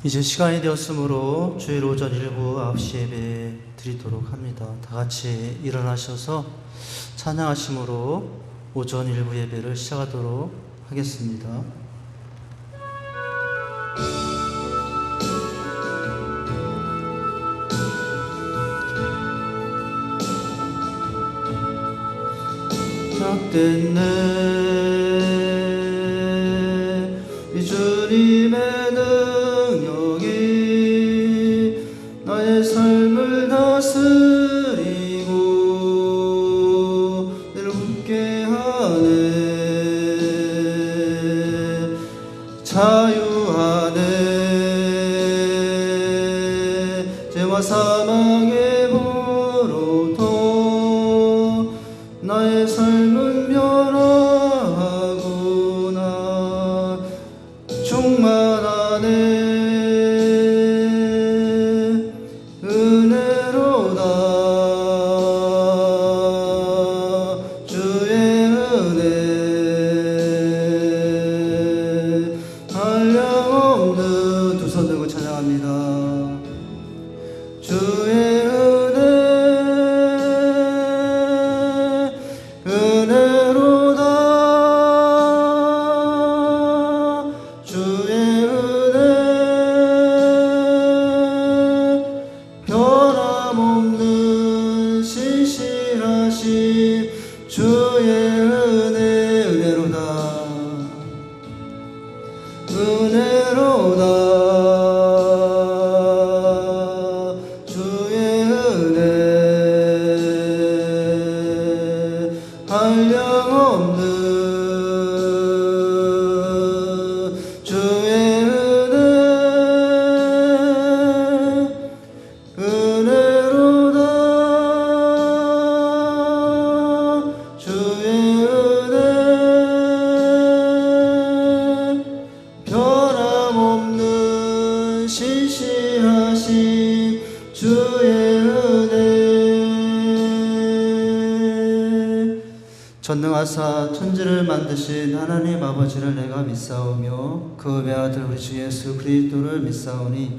이제 시간이 되었으므로 주일 오전 일부 9시 예배 드리도록 합니다. 다 같이 일어나셔서 찬양하심으로 오전 일부 예배를 시작하도록 하겠습니다. 시작됐네 이 주님의 능력이 나의 삶을 다스리고 나를 웃게 하네 자유하네 죄와 사망의 보로도 나의 삶은 변화하구나 충만하네 은혜로다 주의 은혜 한량없는 두 손 들고 찬양합니다. 주의 신실하신 주의 은혜 전능하사 천지를 만드신 하나님 아버지를 내가 믿사오며 그 외아들 우리 주 예수 그리스도를 믿사오니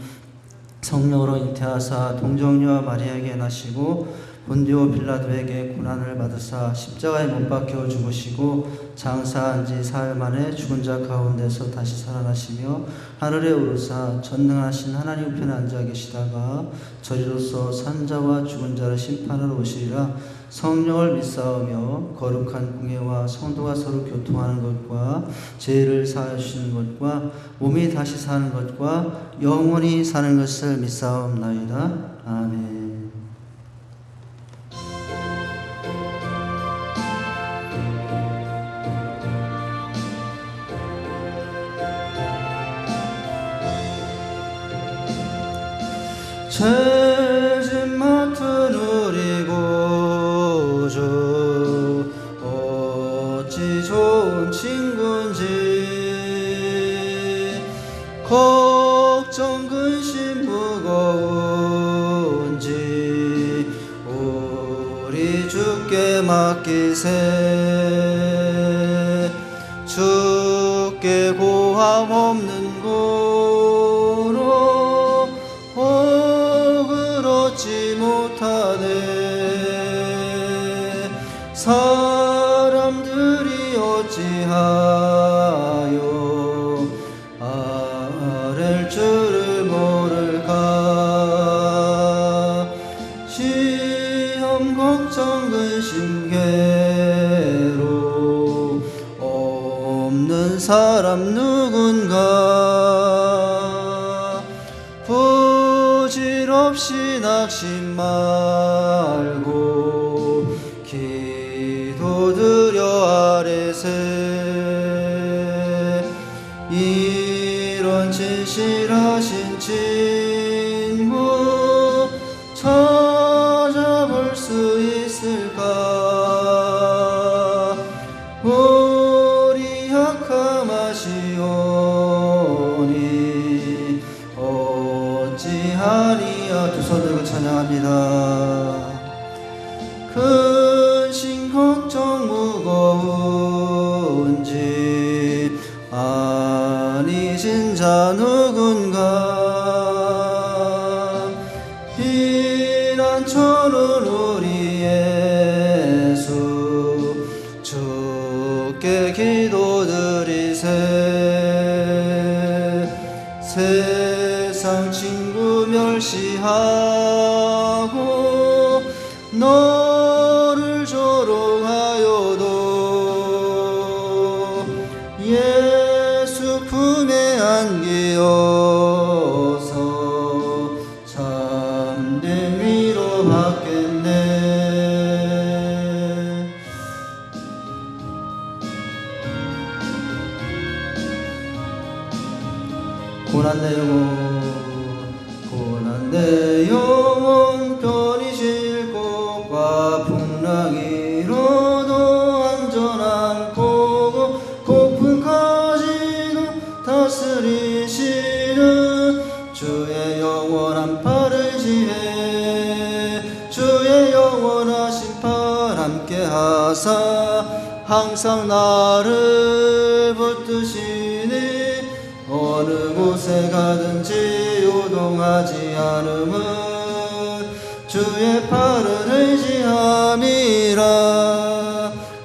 성령으로 잉태하사 동정녀와 마리아에게 나시고 본디오 빌라도에게 고난을 받으사 십자가에 못 박혀 죽으시고 장사한 지 사흘 만에 죽은 자 가운데서 다시 살아나시며 하늘에 오르사 전능하신 하나님 우편에 앉아 계시다가 저리로서 산자와 죽은 자를 심판하러 오시리라. 성령을 믿사오며 거룩한 공예와 성도가 서로 교통하는 것과 죄를 사하여 주시는 것과 몸이 다시 사는 것과 영원히 사는 것을 믿사옵나이다. 아멘. 죄짐 맡은 우리 구주 어찌 좋은 친구인지 걱정 근심 무거운지 우리 주께 맡기세 주께 고함 없는 고로 얻지 못하네 사람들이 어찌하여 아랠 줄을 모를까 시험 걱정 근심 괴로 없는 사람 누군가 부질없이 낙심 말고 기도드려 아뢰세 이런 진실하신 친구 찾아볼 수 있을까 우리 약함하시오니 할렐루야. 두 손 들고 찬양합니다. 근심 걱정 무거운지 아니신 자 누군가 피난처는 우리 예수 주께 기도드리세. 세상 친구 멸시하고 너를 조롱하여도 예수 품에 안기어서 참된 위로 받겠네. 고난내 영혼 편히 곳과 풍랑이로도 안전한 곳 고풍까지도 다스리시는 주의 영원한 팔을 지혜 주의 영원하신 팔 함께 하사 항상 나를 붙드시니 어느 곳에 가든지 요동하지 않음은 주의 팔을 의지함이라.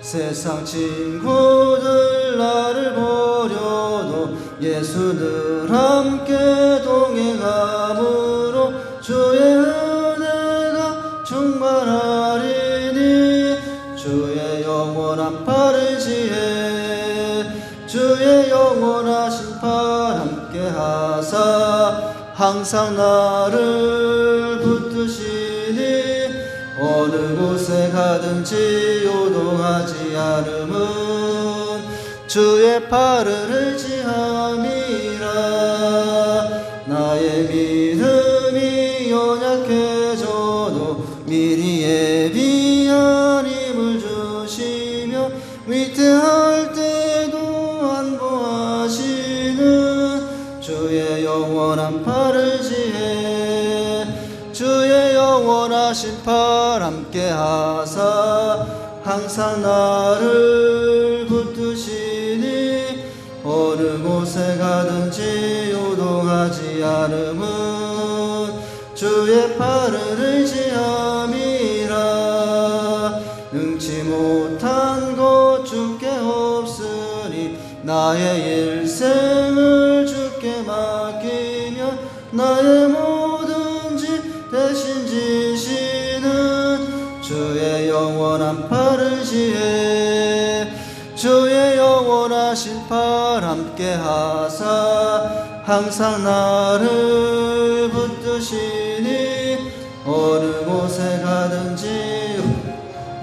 세상 친구들 나를 버려도 예수 늘 함께 동행함으로 주의 은혜가 충만하리니 주의 영원한 팔을 지혜 주의 영원하신 팔 함께 하사 항상 나를 붙드시니 어느 곳에 가든지 요동하지 않음은 주의 팔을 의지함이라. 나의 믿음이 연약해져도 미리 예비한 힘을 주시며 위태할 때도 안보하시는 주의 영원한 팔을 지혜 주의 영원하신 팔 함께 하사 항상 나를 붙드시니 어느 곳에 가든지 요동하지 않음은 주의 팔을 의지함이라. 능치 못한 것 주께 없으니 나의 일생을 주께 맡기며 나의 모든 집 대신 지시는 주의 영원한 팔을 지혜 주의 영원하신 팔 함께 하사 항상 나를 붙드시니 어느 곳에 가든지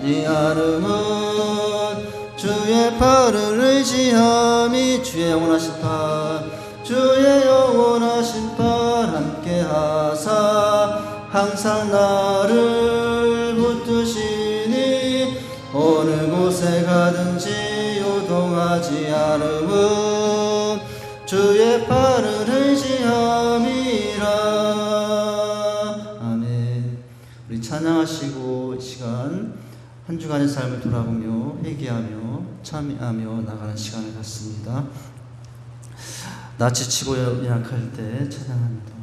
이 않음은 주의 팔을 의지함이 주의 영원하신 팔 주의 영원하신 팔 함께 하사 항상 나를 붙드시니 어느 곳에 가든지 요동하지 않음은 주의 팔을 의지함이라. 아멘. 우리 찬양하시고 이 시간 한 주간의 삶을 돌아보며 회개하며 참여하며 나가는 시간을 갖습니다. 나 지치고 연약할 때 찬양합니다.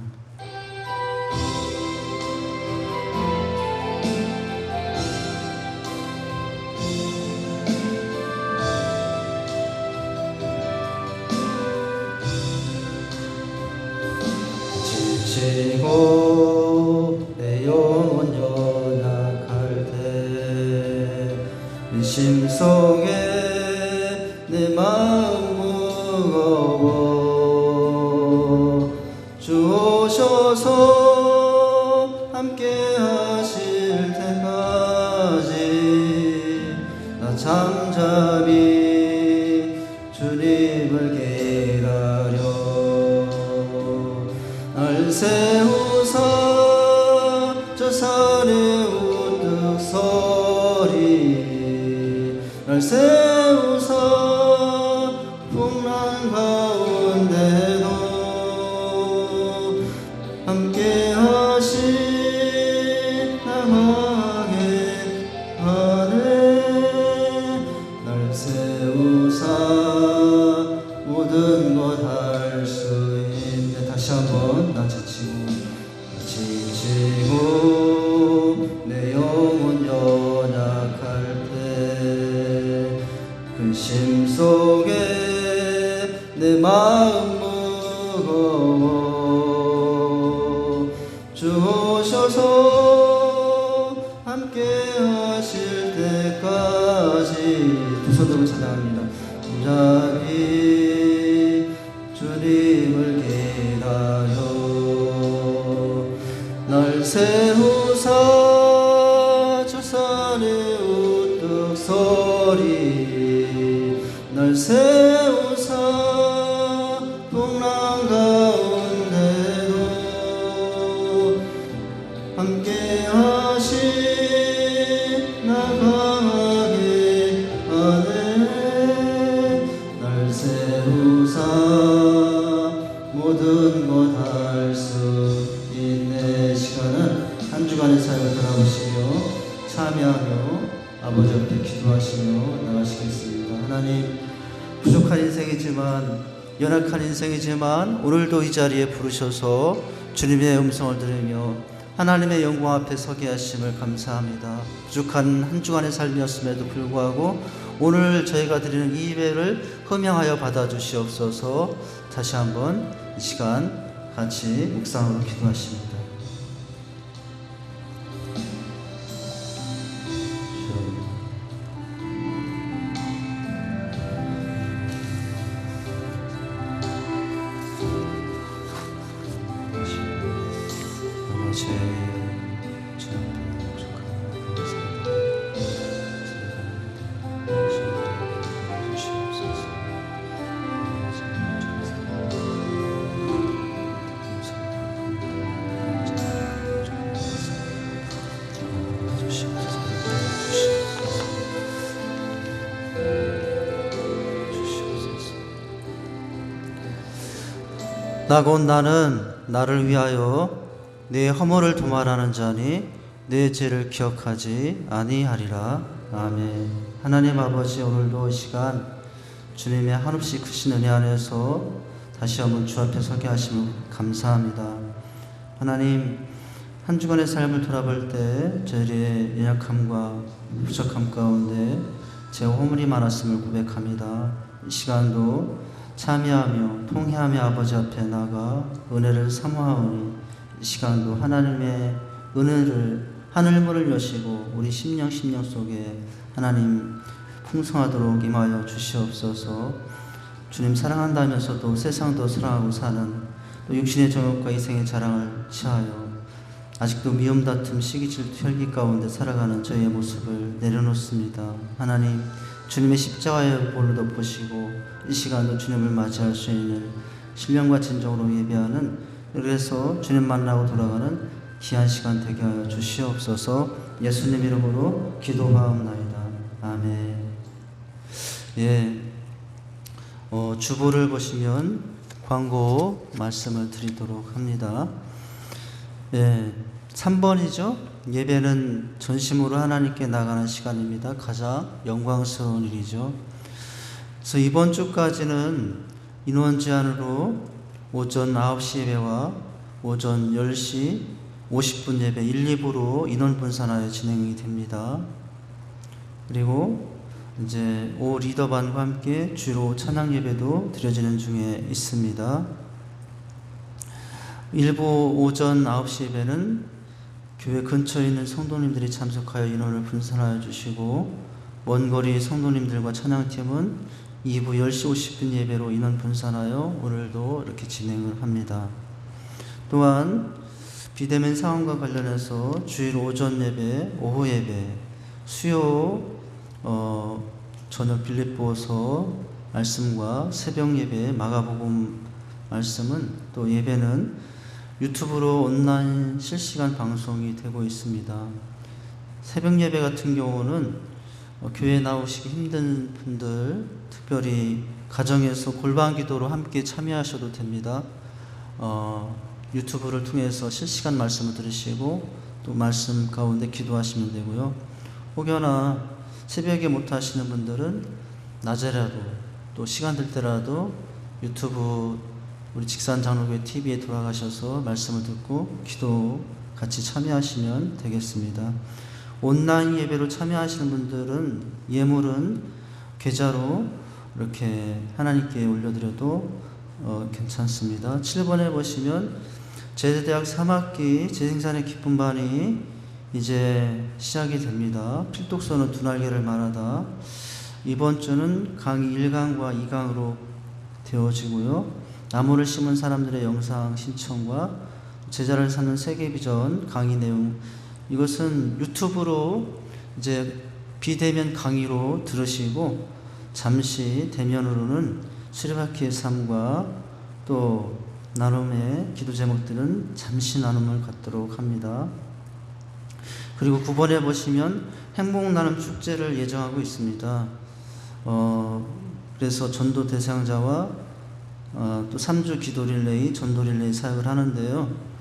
지치고 내 영혼 연약할 때 의심 속에 내 마음 무거워 주 오셔서 함께 하실 때까지 나 잠잠히 주님을 기다려 날 세우사 저 산에 우뚝 서리 날 세우사 풍랑 가운데도 함께 하시 함께 하실 때까지 두 손 들고 찬양합니다. 잠잠히 주님을 기다려 날 세우사 저 산에 우뚝 서리 날 세우사 풍랑 가운데로 함께 하시 나 강하게 하네 날 세우사 모든 것 할 수 있네. 시간은 한 주간의 삶을 돌아보시며 참여하며 아버지 앞에 기도하시며 나가시겠습니다. 하나님, 부족한 인생이지만 연약한 인생이지만 오늘도 이 자리에 부르셔서 주님의 음성을 들으며 하나님의 영광 앞에 서게 하심을 감사합니다. 부족한 한 주간의 삶이었음에도 불구하고 오늘 저희가 드리는 이 예배를 흠양하여 받아주시옵소서. 다시 한번 이 시간 같이 묵상으로 기도하십니다. 나 곧 나는 나를 위하여 내 허물을 도말하는 자니 내 죄를 기억하지 아니하리라. 아멘. 하나님 아버지, 오늘도 이 시간 주님의 한없이 크신 은혜 안에서 다시 한번 주 앞에 서게 하심을 감사합니다. 하나님, 한 주간의 삶을 돌아볼 때 저희의 연약함과 부족함 가운데 제 허물이 많았음을 고백합니다. 이 시간도 참여하며 통회하며 아버지 앞에 나가 은혜를 사모하오니 이 시간도 하나님의 은혜를 하늘문을 여시고 우리 심령 속에 하나님 풍성하도록 임하여 주시옵소서. 주님 사랑한다면서도 세상도 사랑하고 사는 또 육신의 정욕과 이생의 자랑을 취하여 아직도 미움 다툼 시기 질투 혈기 가운데 살아가는 저희의 모습을 내려놓습니다. 하나님, 주님의 십자가의 볼로 덮으시고 이 시간도 주님을 맞이할 수 있는 신령과 진정으로 예배하는, 그래서 주님 만나고 돌아가는 귀한 시간 되게 하여 주시옵소서. 예수님 이름으로 기도하옵나이다. 아멘. 주보를 보시면 광고 말씀을 드리도록 합니다. 3번이죠. 예배는 전심으로 하나님께 나가는 시간입니다. 가장 영광스러운 일이죠. 그래서 이번 주까지는 인원 제한으로 오전 9시 예배와 오전 10시 50분 예배 1, 2부로 인원 분산하여 진행이 됩니다. 그리고 이제 오 리더반과 함께 주로 찬양 예배도 드려지는 중에 있습니다. 일부 오전 9시 예배는 교회 근처에 있는 성도님들이 참석하여 인원을 분산하여 주시고, 먼 거리 성도님들과 찬양팀은 2부 10시 50분 예배로 인원 분산하여 오늘도 이렇게 진행을 합니다. 또한 비대면 상황과 관련해서 주일 오전 예배, 오후 예배, 수요 저녁 빌립보서 말씀과 새벽 예배, 마가복음 말씀은 또 예배는 유튜브로 온라인 실시간 방송이 되고 있습니다. 새벽 예배 같은 경우는 교회 나오시기 힘든 분들, 특별히 가정에서 골방 기도로 함께 참여하셔도 됩니다. 유튜브를 통해서 실시간 말씀을 들으시고 또 말씀 가운데 기도하시면 되고요. 혹여나 새벽에 못 하시는 분들은 낮에라도 또 시간 될 때라도 유튜브 우리 직산장로교회 TV에 돌아가셔서 말씀을 듣고 기도 같이 참여하시면 되겠습니다. 온라인 예배로 참여하시는 분들은 예물은 계좌로 이렇게 하나님께 올려드려도 괜찮습니다. 7번에 보시면 제대대학 3학기 재생산의 기쁜 반이 이제 시작이 됩니다. 필독서는 두 날개를 말하다. 이번 주는 강의 1강과 2강으로 되어지고요. 나무를 심은 사람들의 영상 신청과 제자를 찾는 세계비전 강의 내용, 이것은 유튜브로 이제 비대면 강의로 들으시고 잠시 대면으로는 수리바퀴의 삶과 또 나눔의 기도 제목들은 잠시 나눔을 갖도록 합니다. 그리고 9번에 보시면 행복 나눔 축제를 예정하고 있습니다. 그래서 전도 대상자와 또 3주 기도 릴레이, 전도 릴레이 사역을 하는데요.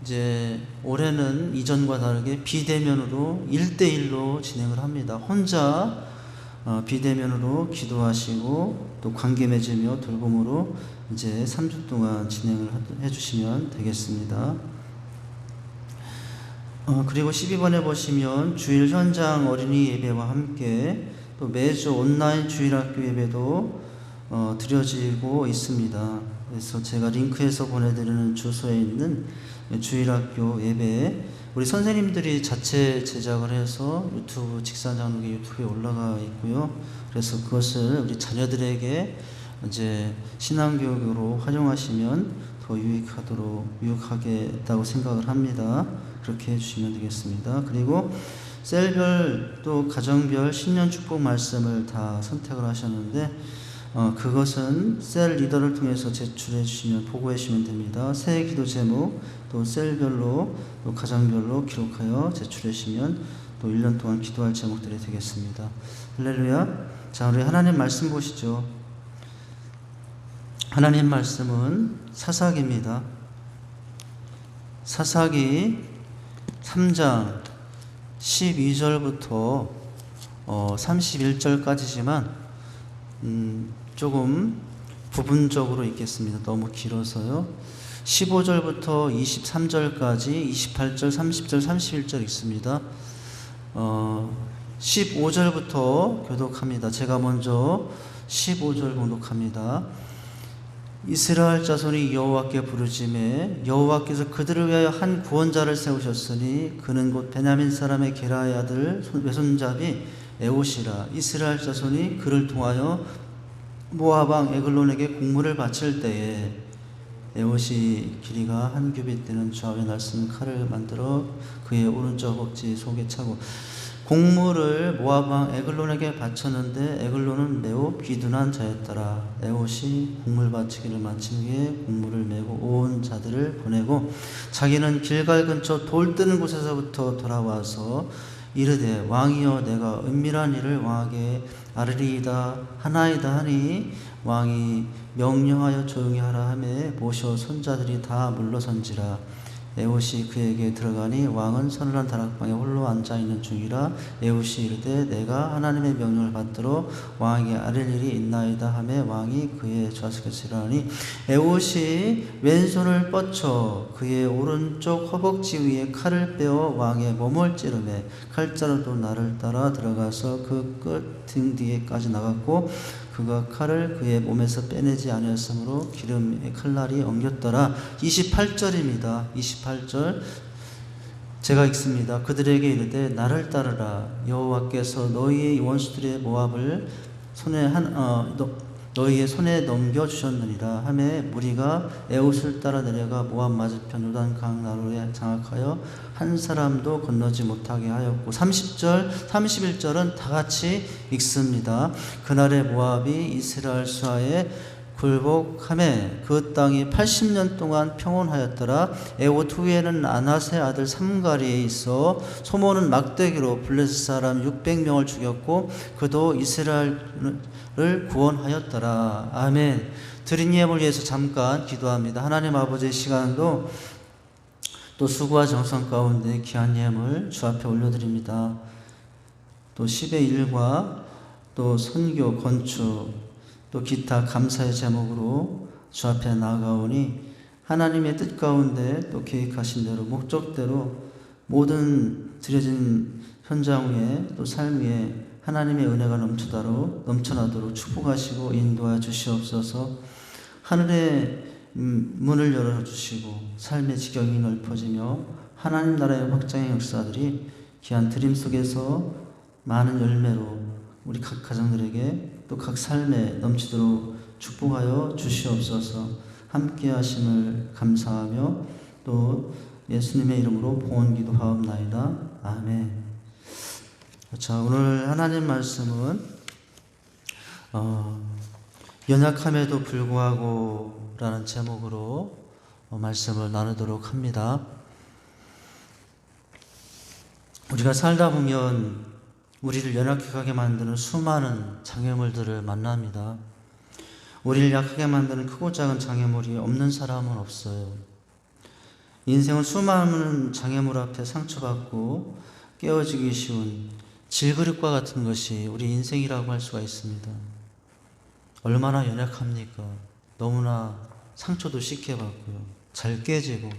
이제 올해는 이전과 다르게 비대면으로 1대1로 진행을 합니다. 혼자 비대면으로 기도하시고 또 관계 맺으며 돌봄으로 이제 3주 동안 진행을 해주시면 되겠습니다. 그리고 12번에 보시면 주일 현장 어린이 예배와 함께 또 매주 온라인 주일학교 예배도 드려지고 있습니다. 그래서 제가 링크에서 보내드리는 주소에 있는 주일학교 예배, 우리 선생님들이 자체 제작을 해서 유튜브 직사장로교 유튜브에 올라가 있고요. 그래서 그것을 우리 자녀들에게 이제 신앙교육으로 활용하시면 더 유익하겠다고 생각을 합니다. 그렇게 해주시면 되겠습니다. 그리고 셀별 또 가정별 신년 축복 말씀을 다 선택을 하셨는데 그것은 셀 리더를 통해서 제출해 주시면 보고해 주시면 됩니다. 새해 기도 제목 또 셀별로 또 가정별로 기록하여 제출해 주시면 또 1년 동안 기도할 제목들이 되겠습니다. 할렐루야. 자, 우리 하나님 말씀 보시죠. 하나님 말씀은 사사기입니다. 사사기 3장 12절부터 31절까지지만 조금 부분적으로 읽겠습니다. 너무 길어서요. 15절부터 23절까지 28절, 30절, 31절 읽습니다. 15절부터 교독합니다. 제가 먼저 15절 교독합니다. 이스라엘 자손이 여호와께 부르짖매 여호와께서 그들을 위하여 한 구원자를 세우셨으니 그는 곧 베냐민 사람의 게라의 아들 외손잡이 에옷이라. 이스라엘 자손이 그를 통하여 모압 왕 에글론에게 공물을 바칠 때에 에옷이 길이가 한 규빗 되는 좌우에 날쌘 칼을 만들어 그의 오른쪽 허벅지 속에 차고 공물을 모압 왕 에글론에게 바쳤는데 에글론은 매우 비둔한 자였더라. 에옷이 공물 바치기를 마친 후에 공물을 메고 온 자들을 보내고 자기는 길갈 근처 돌 뜨는 곳에서부터 돌아와서 이르되 왕이여 내가 은밀한 일을 왕에게 아르리이다 하나이다 하니 왕이 명령하여 조용히 하라 하매 모셔 손자들이 다 물러선지라. 에옷이 그에게 들어가니 왕은 서늘한 다락방에 홀로 앉아있는 중이라. 에옷이 이르되 내가 하나님의 명령을 받들어 왕에게 아뢰 일이 있나이다 하매 왕이 그의 좌석에 쓰라니 에옷이 왼손을 뻗쳐 그의 오른쪽 허벅지 위에 칼을 빼어 왕의 몸을 찌르매 칼자루도 나를 따라 들어가서 그 끝 등 뒤에까지 나갔고 그가 칼을 그의 몸에서 빼내지 아니었으므로 기름의 칼날이 엉겼더라. 28절입니다. 28절 제가 읽습니다. 그들에게 이르되 나를 따르라. 여호와께서 너희의 원수들의 모압을 너희의 손에 넘겨주셨느니라 하매 무리가 에옷을 따라 내려가 모압 맞은편 요단강 나루에 장악하여 한 사람도 건너지 못하게 하였고 30절, 31절은 다 같이 읽습니다. 그날에 모압이 이스라엘 수하에 굴복하매 그 땅이 80년 동안 평온하였더라. 에옷 후에는 아낫의 아들 삼가리에 있어 소모는 막대기로 블레셋 사람 600명을 죽였고 그도 이스라엘을 구원하였더라. 아멘. 드린 예물 위해서 잠깐 기도합니다. 하나님 아버지의 시간도 또 수고와 정성 가운데 귀한 예물 주 앞에 올려드립니다. 또 10의 1과 또 선교, 건축 또 기타 감사의 제목으로 주 앞에 나아가오니 하나님의 뜻 가운데 또 계획하신 대로 목적대로 모든 드려진 현장 위에 또 삶 위에 하나님의 은혜가 넘쳐나도록 축복하시고 인도하여 주시옵소서. 하늘에 문을 열어주시고 삶의 지경이 넓어지며 하나님 나라의 확장의 역사들이 귀한 드림 속에서 많은 열매로 우리 각 가정들에게 또 각 삶에 넘치도록 축복하여 주시옵소서. 함께 하심을 감사하며 또 예수님의 이름으로 봉헌 기도하옵나이다. 아멘. 자, 오늘 하나님 말씀은 연약함에도 불구하고 라는 제목으로 말씀을 나누도록 합니다. 우리가 살다 보면 우리를 연약하게 하게 만드는 수많은 장애물들을 만납니다. 우리를 약하게 만드는 크고 작은 장애물이 없는 사람은 없어요. 인생은 수많은 장애물 앞에 상처받고 깨어지기 쉬운 질그릇과 같은 것이 우리 인생이라고 할 수가 있습니다. 얼마나 연약합니까? 너무나 상처도 쉽게 받고요. 잘 깨지고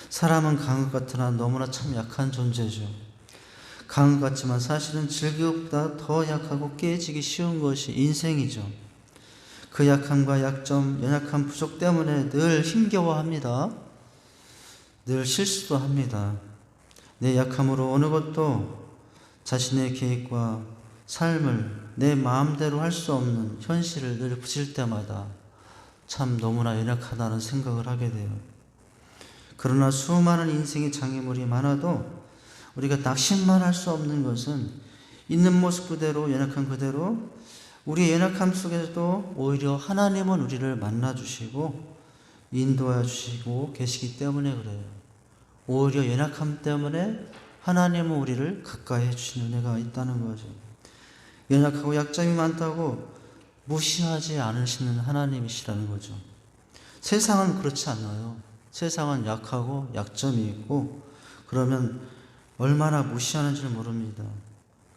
사람은 강을 같으나 너무나 참 약한 존재죠. 강을 같지만 사실은 질그릇보다 더 약하고 깨지기 쉬운 것이 인생이죠. 그 약함과 약점, 연약함, 부족 때문에 늘 힘겨워합니다. 늘 실수도 합니다. 내 약함으로 어느 것도 자신의 계획과 삶을 내 마음대로 할 수 없는 현실을 늘 부딪힐 때마다 참 너무나 연약하다는 생각을 하게 돼요. 그러나 수많은 인생의 장애물이 많아도 우리가 낙심만 할 수 없는 것은 있는 모습 그대로, 연약한 그대로 우리의 연약함 속에서도 오히려 하나님은 우리를 만나주시고 인도해 주시고 계시기 때문에 그래요. 오히려 연약함 때문에 하나님은 우리를 가까이 해주시는 은혜가 있다는 거죠. 연약하고 약점이 많다고 무시하지 않으시는 하나님이시라는 거죠. 세상은 그렇지 않아요. 세상은 약하고 약점이 있고 그러면 얼마나 무시하는지를 모릅니다.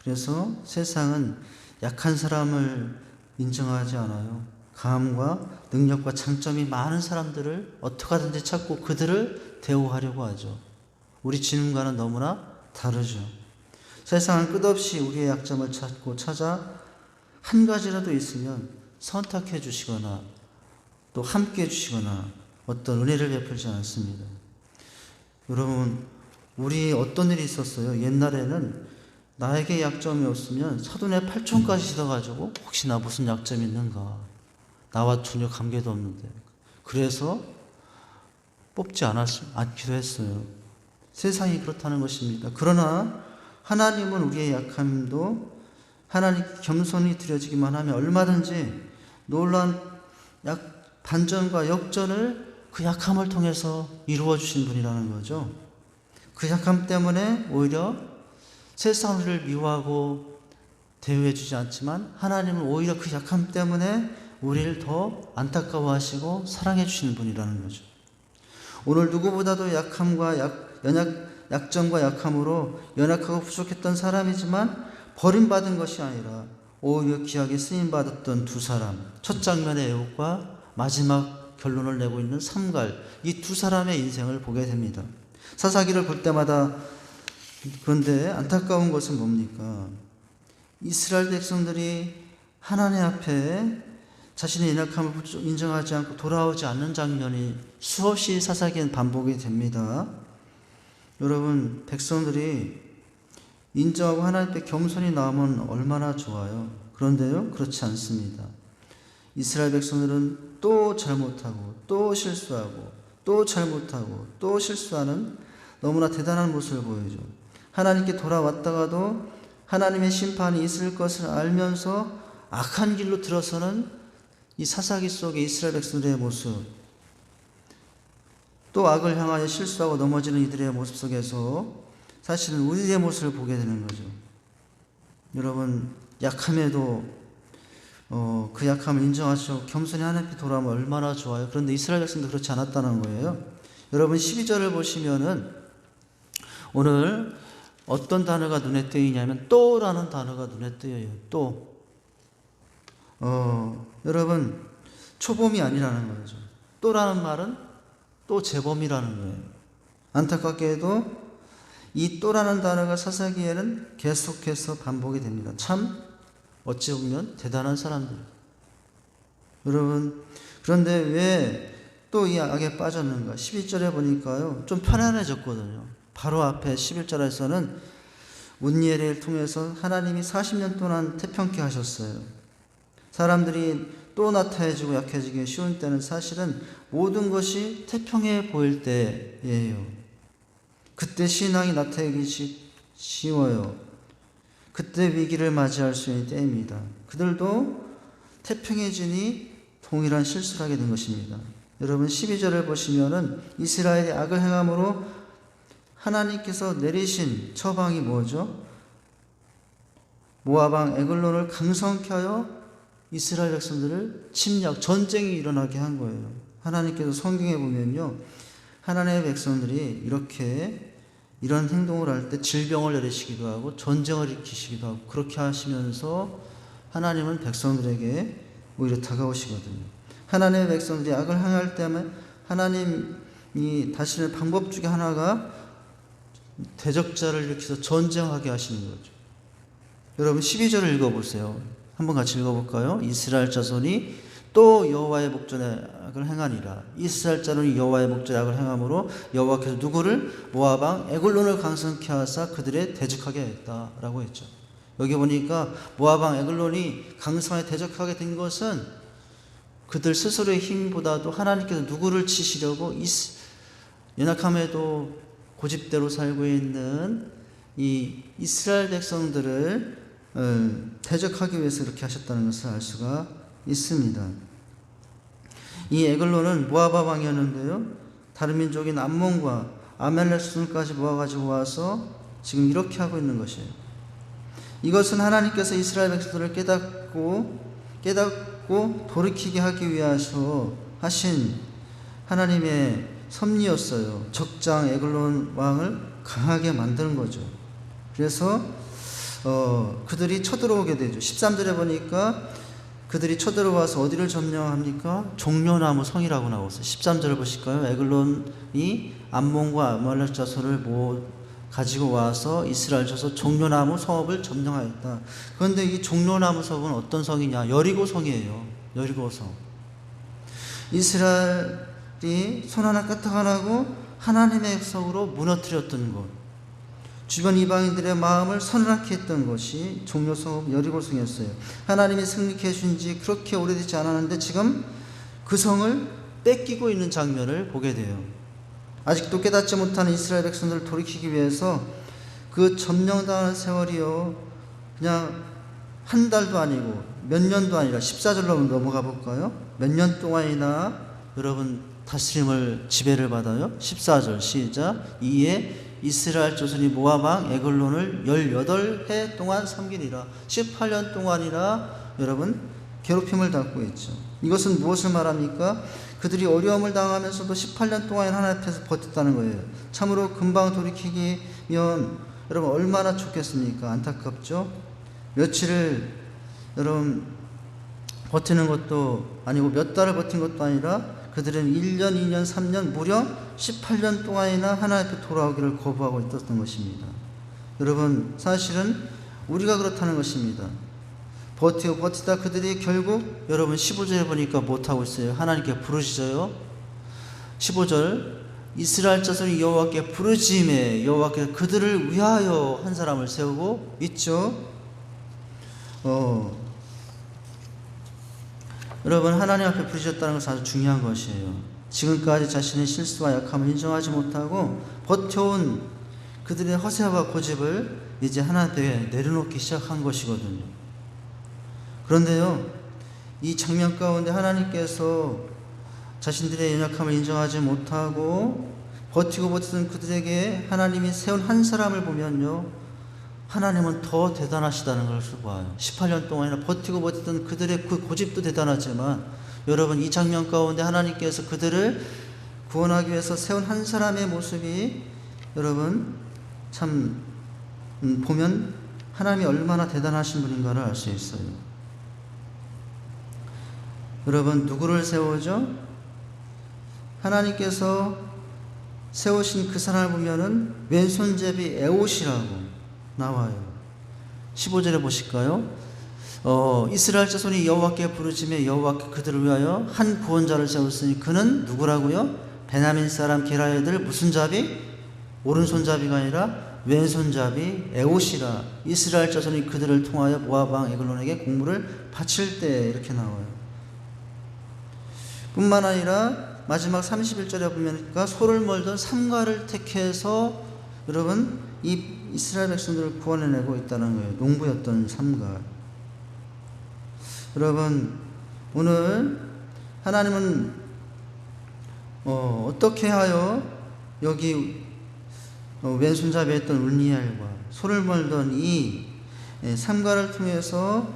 그래서 세상은 약한 사람을 인정하지 않아요. 강함과 능력과 장점이 많은 사람들을 어떻게 하든지 찾고 그들을 대우하려고 하죠. 우리 지능과는 너무나 다르죠. 세상은 끝없이 우리의 약점을 찾고 찾아 한 가지라도 있으면 선택해 주시거나 또 함께 해 주시거나 어떤 은혜를 베풀지 않습니다. 여러분, 우리 어떤 일이 있었어요? 옛날에는 나에게 약점이 없으면 사돈의 팔촌까지 씻어가지고 혹시나 무슨 약점이 있는가, 나와 전혀 관계도 없는데 그래서 뽑지 않기도 했어요. 세상이 그렇다는 것입니다. 그러나 하나님은 우리의 약함도 하나님 겸손히 드려지기만 하면 얼마든지 놀라운 반전과 역전을 그 약함을 통해서 이루어 주신 분이라는 거죠. 그 약함 때문에 오히려 세상을 우리를 미워하고 대우해 주지 않지만 하나님은 오히려 그 약함 때문에 우리를 더 안타까워하시고 사랑해 주시는 분이라는 거죠. 오늘 누구보다도 약점과 약함으로 연약하고 부족했던 사람이지만 버림받은 것이 아니라 오히려 귀하게 쓰임받았던 두 사람, 첫 장면의 애국과 마지막 결론을 내고 있는 삼갈, 이 두 사람의 인생을 보게 됩니다. 사사기를 볼 때마다 그런데 안타까운 것은 뭡니까? 이스라엘 백성들이 하나님 앞에 자신의 연약함을 인정하지 않고 돌아오지 않는 장면이 수없이 사사기엔 반복이 됩니다. 여러분, 백성들이 인정하고 하나님 앞에 겸손히 나오면 얼마나 좋아요. 그런데요, 그렇지 않습니다. 이스라엘 백성들은 또 잘못하고 또 실수하고 또 잘못하고 또 실수하는 너무나 대단한 모습을 보여줘. 하나님께 돌아왔다가도 하나님의 심판이 있을 것을 알면서 악한 길로 들어서는 이 사사기 속의 이스라엘 백성들의 모습, 또 악을 향하여 실수하고 넘어지는 이들의 모습 속에서 사실은 우리의 모습을 보게 되는 거죠. 여러분, 약함에도 그 약함을 인정하시고 겸손히 하나님께 돌아오면 얼마나 좋아요. 그런데 이스라엘 백성도 그렇지 않았다는 거예요. 여러분, 12절을 보시면은 오늘 어떤 단어가 눈에 띄냐면 또라는 단어가 눈에 띄어요. 또. 여러분, 초범이 아니라는 거죠. 또라는 말은 또 재범이라는 거예요. 안타깝게도 이 또라는 단어가 사사기에는 계속해서 반복이 됩니다. 참 어찌 보면 대단한 사람들. 여러분, 그런데 왜 또 이 악에 빠졌는가? 11절에 보니까요, 좀 편안해졌거든요. 바로 앞에 11절에서는 문예를 통해서 하나님이 40년 동안 태평케 하셨어요. 사람들이 또 나태해지고 약해지기 쉬운 때는 사실은 모든 것이 태평해 보일 때예요. 그때 신앙이 나태해지기 쉬워요. 그때 위기를 맞이할 수 있는 때입니다. 그들도 태평해지니 동일한 실수를 하게 된 것입니다. 여러분 12절을 보시면은 이스라엘이 악을 행함으로 하나님께서 내리신 처방이 뭐죠? 모압 왕 에글론을 강성케 하여 이스라엘 백성들을 침략, 전쟁이 일어나게 한 거예요. 하나님께서 성경에 보면요, 하나님의 백성들이 이런 행동을 할 때 질병을 내리시기도 하고 전쟁을 일으키시기도 하고 그렇게 하시면서 하나님은 백성들에게 오히려 다가오시거든요. 하나님의 백성들이 악을 행할 때면 하나님이 다시는 방법 중에 하나가 대적자를 일으켜서 전쟁하게 하시는 거죠. 여러분 12절을 읽어보세요. 한번 같이 읽어볼까요? 이스라엘 자손이 또 여호와의 목전에 악을 행하니라. 이스라엘 자손이 여호와의 목전에 악을 행함으로 여호와께서 누구를? 모압 왕 에글론을 강성케 하사 그들에 대적하게 했다라고 했죠. 여기 보니까 모압 왕 에글론이 강성에 대적하게 된 것은 그들 스스로의 힘보다도 하나님께서 누구를 치시려고 연약함에도 고집대로 살고 있는 이 이스라엘 백성들을 대적하기 위해서 이렇게 하셨다는 것을 알 수가 있습니다. 이 에글론은 모압 왕이었는데요, 다른 민족인 암몬과 아멜렉 수들까지 모아가지고 와서 지금 이렇게 하고 있는 것이에요. 이것은 하나님께서 이스라엘 백성들을 깨닫고 돌이키게 하기 위해서 하신 하나님의 섭리였어요. 적장 에글론 왕을 강하게 만드는 거죠. 그래서 그들이 쳐들어오게 되죠. 13절에 보니까 그들이 쳐들어와서 어디를 점령합니까? 종려나무 성이라고 나왔어요. 13절을 보실까요? 에글론이 암몬과 아말렉 자손을 가지고 와서 이스라엘 자손 종려나무 성읍을 점령하였다. 그런데 이 종려나무 성은 어떤 성이냐? 여리고 성이에요. 여리고 성. 이스라엘이 손 하나 까딱 안 하고 하나님의 성으로 무너뜨렸던 곳, 주변 이방인들의 마음을 서늘하게 했던 것이 종려성읍 여리고성이었어요. 하나님이 승리케 해준 지 그렇게 오래되지 않았는데 지금 그 성을 뺏기고 있는 장면을 보게 돼요. 아직도 깨닫지 못하는 이스라엘 백성들을 돌이키기 위해서 그 점령당하는 세월이요, 그냥 한 달도 아니고 몇 년도 아니라 14절로 넘어가 볼까요? 몇 년 동안이나 여러분 다스림을 지배를 받아요. 14절 시작. 이에 이스라엘 자손이 모압 왕 에글론을 18해 동안 섬기니라. 18년 동안이나 여러분 괴롭힘을 받고 있죠. 이것은 무엇을 말합니까? 그들이 어려움을 당하면서도 18년 동안 하나님 앞에서 버텼다는 거예요. 참으로 금방 돌이키면 여러분 얼마나 좋겠습니까? 안타깝죠? 며칠을 여러분 버티는 것도 아니고 몇 달을 버틴 것도 아니라 그들은 1년, 2년, 3년, 무려 18년 동안이나 하나님 앞에 돌아오기를 거부하고 있었던 것입니다. 여러분 사실은 우리가 그렇다는 것입니다. 버티다 그들이 결국 여러분 15절에 보니까 못하고 있어요. 하나님께 부르짖어요. 15절 이스라엘 자손이 여호와께 부르짖음에 여호와께서 그들을 위하여 한 사람을 세우고 있죠. 여러분 하나님 앞에 부르짖었다는 것은 아주 중요한 것이에요. 지금까지 자신의 실수와 약함을 인정하지 못하고 버텨온 그들의 허세와 고집을 이제 하나님 앞에 내려놓기 시작한 것이거든요. 그런데요, 이 장면 가운데 하나님께서 자신들의 연약함을 인정하지 못하고 버티던 그들에게 하나님이 세운 한 사람을 보면요, 하나님은 더 대단하시다는 것을 봐요. 18년 동안이나 버티던 그들의 그 고집도 대단하지만 여러분 이 장면 가운데 하나님께서 그들을 구원하기 위해서 세운 한 사람의 모습이 여러분 참 보면 하나님이 얼마나 대단하신 분인가를 알 수 있어요. 여러분 누구를 세우죠? 하나님께서 세우신 그 사람을 보면은 왼손잡이 에옷이라고 나와요. 15절에 보실까요? 이스라엘 자손이 여호와께 부르짖으며 여호와께 그들을 위하여 한 구원자를 세웠으니 그는 누구라고요? 베냐민 사람 게라의 아들 무슨 자비? 오른손잡이가 아니라 왼손잡이 에옷이라. 이스라엘 자손이 그들을 통하여 모압 왕 에글론에게 공물을 바칠 때, 이렇게 나와요. 뿐만 아니라 마지막 31절에 보니까 소를 몰던 삼가를 택해서 여러분 이 이스라엘 백성들을 구원해내고 있다는 거예요. 농부였던 삼가. 여러분 오늘 하나님은 어떻게 하여 여기 왼손잡이 했던 울니엘과 소를 몰던 이 삼가를 통해서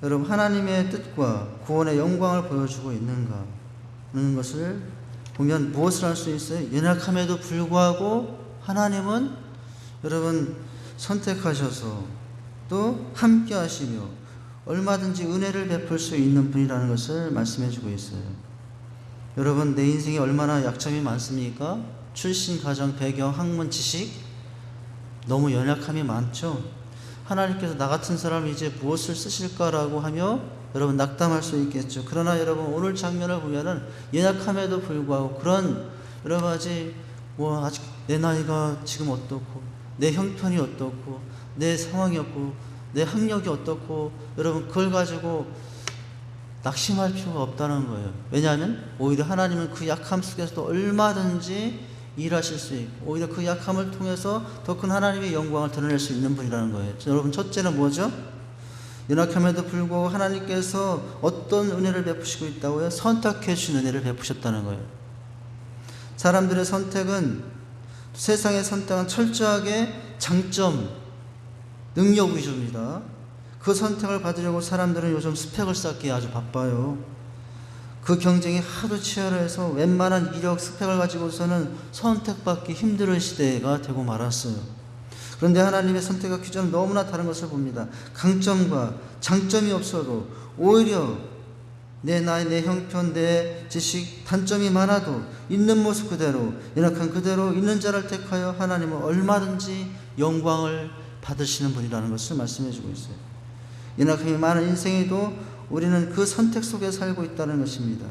여러분 하나님의 뜻과 구원의 영광을 보여주고 있는가 하는 것을 보면 무엇을 할 수 있어요? 연약함에도 불구하고 하나님은 여러분 선택하셔서 또 함께 하시며 얼마든지 은혜를 베풀 수 있는 분이라는 것을 말씀해 주고 있어요. 여러분 내 인생에 얼마나 약점이 많습니까? 출신, 가정, 배경, 학문, 지식 너무 연약함이 많죠. 하나님께서 나 같은 사람을 이제 무엇을 쓰실까라고 하며 여러분 낙담할 수 있겠죠. 그러나 여러분 오늘 장면을 보면은 연약함에도 불구하고 그런 여러 가지 아직 내 나이가 지금 어떻고 내 형편이 어떻고 내 상황이 어떻고 내 학력이 어떻고 여러분 그걸 가지고 낙심할 필요가 없다는 거예요. 왜냐하면 오히려 하나님은 그 약함 속에서도 얼마든지 일하실 수 있고 오히려 그 약함을 통해서 더 큰 하나님의 영광을 드러낼 수 있는 분이라는 거예요. 여러분 첫째는 뭐죠? 연약함에도 불구하고 하나님께서 어떤 은혜를 베푸시고 있다고요? 선택해 주신 은혜를 베푸셨다는 거예요. 사람들의 선택은 세상의 선택은 철저하게 장점, 능력 위주입니다. 그 선택을 받으려고 사람들은 요즘 스펙을 쌓기에 아주 바빠요. 그 경쟁이 하도 치열해서 웬만한 이력 스펙을 가지고서는 선택받기 힘든 시대가 되고 말았어요. 그런데 하나님의 선택과 기준은 너무나 다른 것을 봅니다. 강점과 장점이 없어도 오히려 내 나이, 내 형편, 내 지식, 단점이 많아도 있는 모습 그대로, 연약한 그대로 있는 자를 택하여 하나님은 얼마든지 영광을 받으시는 분이라는 것을 말씀해 주고 있어요. 연약함이 많은 인생에도 우리는 그 선택 속에 살고 있다는 것입니다.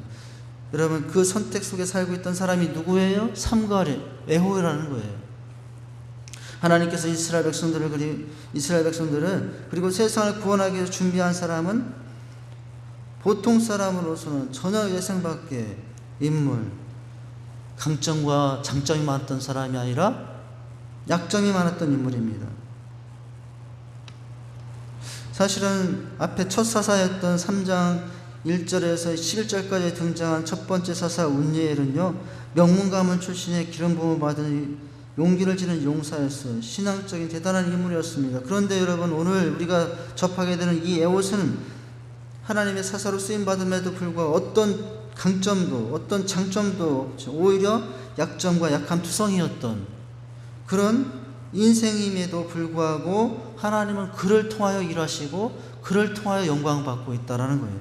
여러분 그 선택 속에 살고 있던 사람이 누구예요? 삼가리 에호라는 거예요. 하나님께서 이스라엘 백성들을 그리고 세상을 구원하기 위해서 준비한 사람은 보통 사람으로서는 전혀 예상 밖의 인물, 강점과 장점이 많았던 사람이 아니라 약점이 많았던 인물입니다. 사실은 앞에 첫 사사였던 3장 1절에서 11절까지 등장한 첫 번째 사사 운니엘은요, 명문 가문 출신의 기름 부음을 받은 용기를 지닌 용사였어요. 신앙적인 대단한 인물이었습니다. 그런데 여러분 오늘 우리가 접하게 되는 이 에옷은 하나님의 사사로 쓰임받음에도 불구하고 어떤 강점도 어떤 장점도 없죠. 오히려 약점과 약한 투성이었던 그런 인생임에도 불구하고 하나님은 그를 통하여 일하시고 그를 통하여 영광받고 있다는 거예요.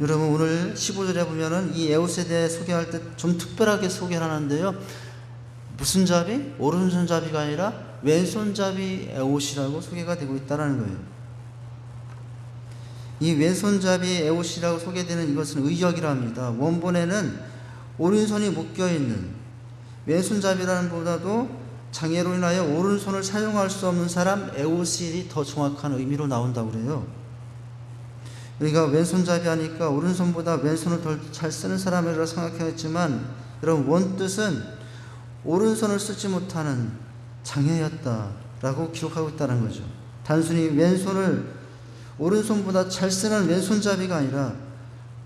여러분 오늘 15절에 보면은 이 에옷에 대해 소개할 때 좀 특별하게 소개를 하는데요. 무슨 잡이? 오른손잡이가 아니라 왼손잡이 에옷이라고 소개가 되고 있다는 거예요. 이 왼손잡이 에옷이라고 소개되는 이것은 의역이랍니다. 원본에는 오른손이 묶여있는, 왼손잡이라는 보다도 장애로 인하여 오른손을 사용할 수 없는 사람 에옷이 더 정확한 의미로 나온다고 그래요. 우리가 왼손잡이 하니까 오른손보다 왼손을 더 잘 쓰는 사람이라고 생각했지만 여러분 원뜻은 오른손을 쓰지 못하는 장애였다라고 기록하고 있다는 거죠. 단순히 오른손보다 잘 쓰는 왼손잡이가 아니라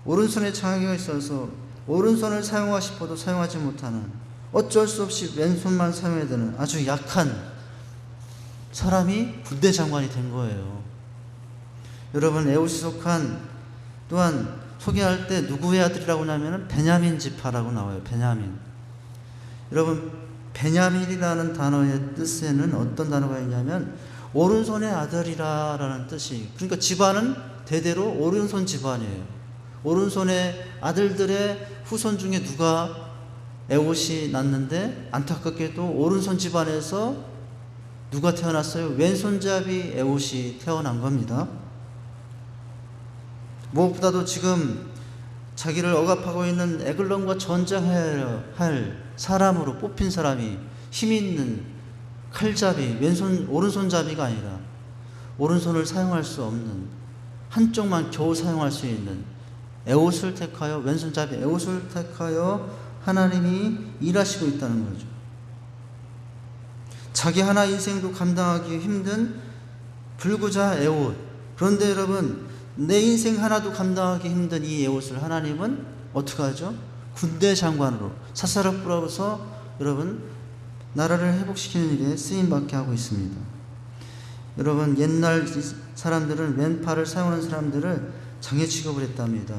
오른손에 장애가 있어서 오른손을 사용하고 싶어도 사용하지 못하는, 어쩔 수 없이 왼손만 사용해야 되는 아주 약한 사람이 군대 장관이 된 거예요. 여러분 에옷이 속한 또한 소개할 때 누구의 아들이라고 하냐면 베냐민 지파라고 나와요. 베냐민. 여러분 베냐민이라는 단어의 뜻에는 어떤 단어가 있냐면 오른손의 아들이라는 뜻이, 그러니까 집안은 대대로 오른손 집안이에요. 오른손의 아들들의 후손 중에 누가 에옷이 났는데 안타깝게도 오른손 집안에서 누가 태어났어요? 왼손잡이 에봇이 태어난 겁니다. 무엇보다도 지금 자기를 억압하고 있는 에글론과 전쟁해야 할 사람으로 뽑힌 사람이 힘 있는 칼잡이, 오른손잡이가 아니라 오른손을 사용할 수 없는, 한쪽만 겨우 사용할 수 있는 에봇을 택하여, 왼손잡이 에봇을 택하여 하나님이 일하시고 있다는 거죠. 자기 하나 인생도 감당하기 힘든 불구자 에봇. 그런데 여러분, 내 인생 하나도 감당하기 힘든 이 에봇을 하나님은 어떻게 하죠? 군대 장관으로 사사를 뿌려서 여러분 나라를 회복시키는 일에 쓰임받게 하고 있습니다. 여러분, 옛날 사람들은 왼팔을 사용하는 사람들을 장애 취급을 했답니다.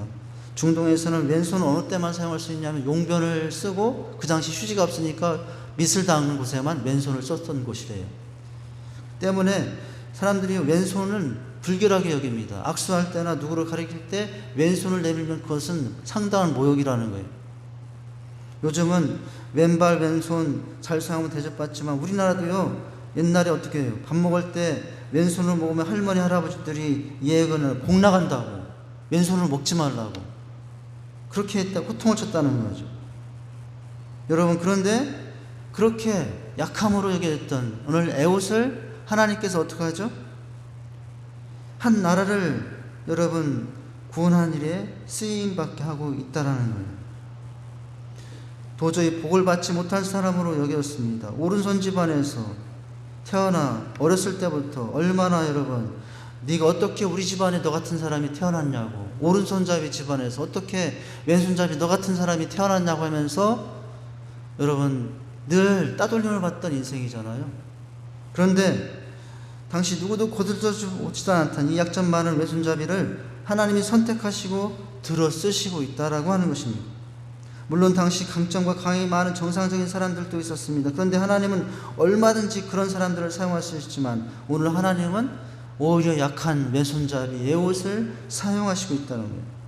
중동에서는 왼손을 어느 때만 사용할 수 있냐면 용변을 쓰고, 그 당시 휴지가 없으니까 밑을 닦는 곳에만 왼손을 썼던 곳이래요. 때문에 사람들이 왼손은 불결하게 여깁니다. 악수할 때나 누구를 가리킬 때 왼손을 내밀면 그것은 상당한 모욕이라는 거예요. 요즘은 왼발 왼손 잘 사용하면 대접받지만 우리나라도요, 옛날에 어떻게 해요? 밥 먹을 때 왼손을 먹으면 할머니 할아버지들이 예거는 복 나간다고, 왼손을 먹지 말라고 그렇게 했다, 호통을 쳤다는 거죠. 여러분, 그런데 그렇게 약함으로 여겼던 오늘 에봇을 하나님께서 어떻게 하죠? 한 나라를 여러분 구원하는 일에 쓰임받게 하고 있다라는 거예요. 도저히 복을 받지 못한 사람으로 여겼습니다. 오른손 집안에서 태어나 어렸을 때부터 얼마나 여러분, 네가 어떻게 우리 집안에 너 같은 사람이 태어났냐고, 오른손잡이 집안에서 어떻게 왼손잡이 너 같은 사람이 태어났냐고 하면서 여러분 늘 따돌림을 받던 인생이잖아요. 그런데 당시 누구도 거들떠주지도 않던 이 약점 많은 왼손잡이를 하나님이 선택하시고 들어 쓰시고 있다라고 하는 것입니다. 물론 당시 강점과 강이 많은 정상적인 사람들도 있었습니다. 그런데 하나님은 얼마든지 그런 사람들을 사용할 수 있지만 오늘 하나님은 오히려 약한 왼손잡이 에봇을 사용하시고 있다는 거예요.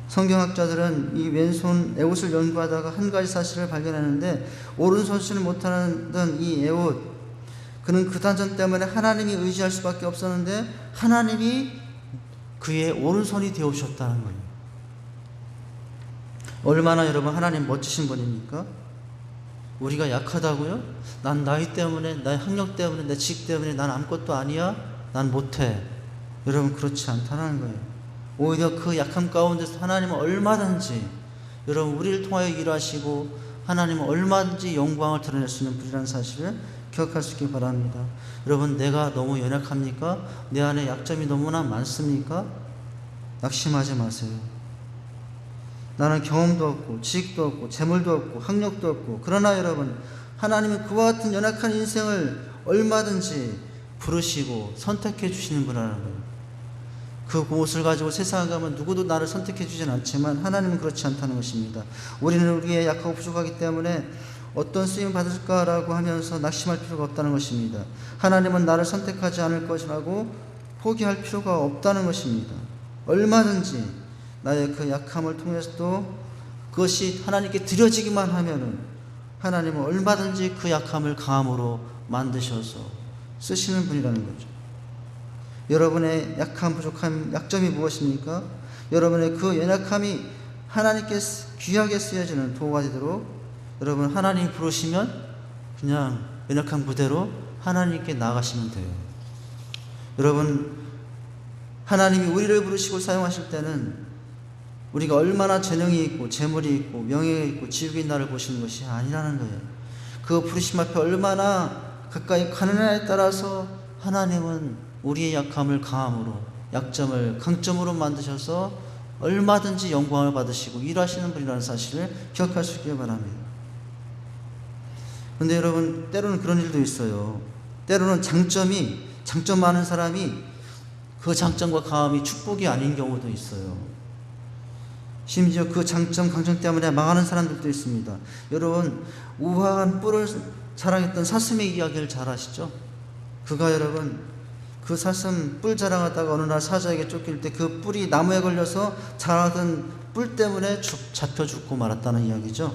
성경학자들은 이 왼손 에봇을 연구하다가 한 가지 사실을 발견하는데, 오른손 쓰지 못하는 이 에봇, 그는 그 단점 때문에 하나님이 의지할 수밖에 없었는데 하나님이 그의 오른손이 되어주셨다는 거예요. 얼마나 여러분 하나님 멋지신 분입니까? 우리가 약하다고요? 난 나이 때문에, 나의 학력 때문에, 내 직 때문에 난 아무것도 아니야? 난 못해. 여러분, 그렇지 않다는 거예요. 오히려 그 약함 가운데서 하나님은 얼마든지 여러분 우리를 통하여 일하시고, 하나님은 얼마든지 영광을 드러낼 수 있는 분이라는 사실을 기억할 수 있길 바랍니다. 여러분, 내가 너무 연약합니까? 내 안에 약점이 너무나 많습니까? 낙심하지 마세요. 나는 경험도 없고 지식도 없고 재물도 없고 학력도 없고, 그러나 여러분, 하나님은 그와 같은 연약한 인생을 얼마든지 부르시고 선택해 주시는 분이라는 거예요. 그 무엇을 가지고 세상에 가면 누구도 나를 선택해 주진 않지만 하나님은 그렇지 않다는 것입니다. 우리는 우리의 약하고 부족하기 때문에 어떤 쓰임 받을까라고 하면서 낙심할 필요가 없다는 것입니다. 하나님은 나를 선택하지 않을 것이라고 포기할 필요가 없다는 것입니다. 얼마든지 나의 그 약함을 통해서도 그것이 하나님께 드려지기만 하면은 하나님은 얼마든지 그 약함을 강함으로 만드셔서 쓰시는 분이라는 거죠. 여러분의 약함, 부족함, 약점이 무엇입니까? 여러분의 그 연약함이 하나님께 귀하게 쓰여지는 도구가 되도록 여러분, 하나님이 부르시면 그냥 연약한 그대로 하나님께 나아가시면 돼요. 여러분, 하나님이 우리를 부르시고 사용하실 때는 우리가 얼마나 재능이 있고 재물이 있고 명예가 있고 지육이 있는 나를 보시는 것이 아니라는 거예요. 그 부르심 앞에 얼마나 가까이 가느냐에 따라서 하나님은 우리의 약함을 강함으로, 약점을 강점으로 만드셔서 얼마든지 영광을 받으시고 일하시는 분이라는 사실을 기억할 수 있길 바랍니다. 그런데 여러분, 때로는 그런 일도 있어요. 때로는 장점 많은 사람이 그 장점과 강함이 축복이 아닌 경우도 있어요. 심지어 그 장점, 강점 때문에 망하는 사람들도 있습니다. 여러분, 우아한 뿔을 자랑했던 사슴의 이야기를 잘 아시죠? 그가 여러분, 그 사슴 뿔 자랑하다가 어느 날 사자에게 쫓길 때 그 뿔이 나무에 걸려서 자라던 뿔 때문에 잡혀 죽고 말았다는 이야기죠.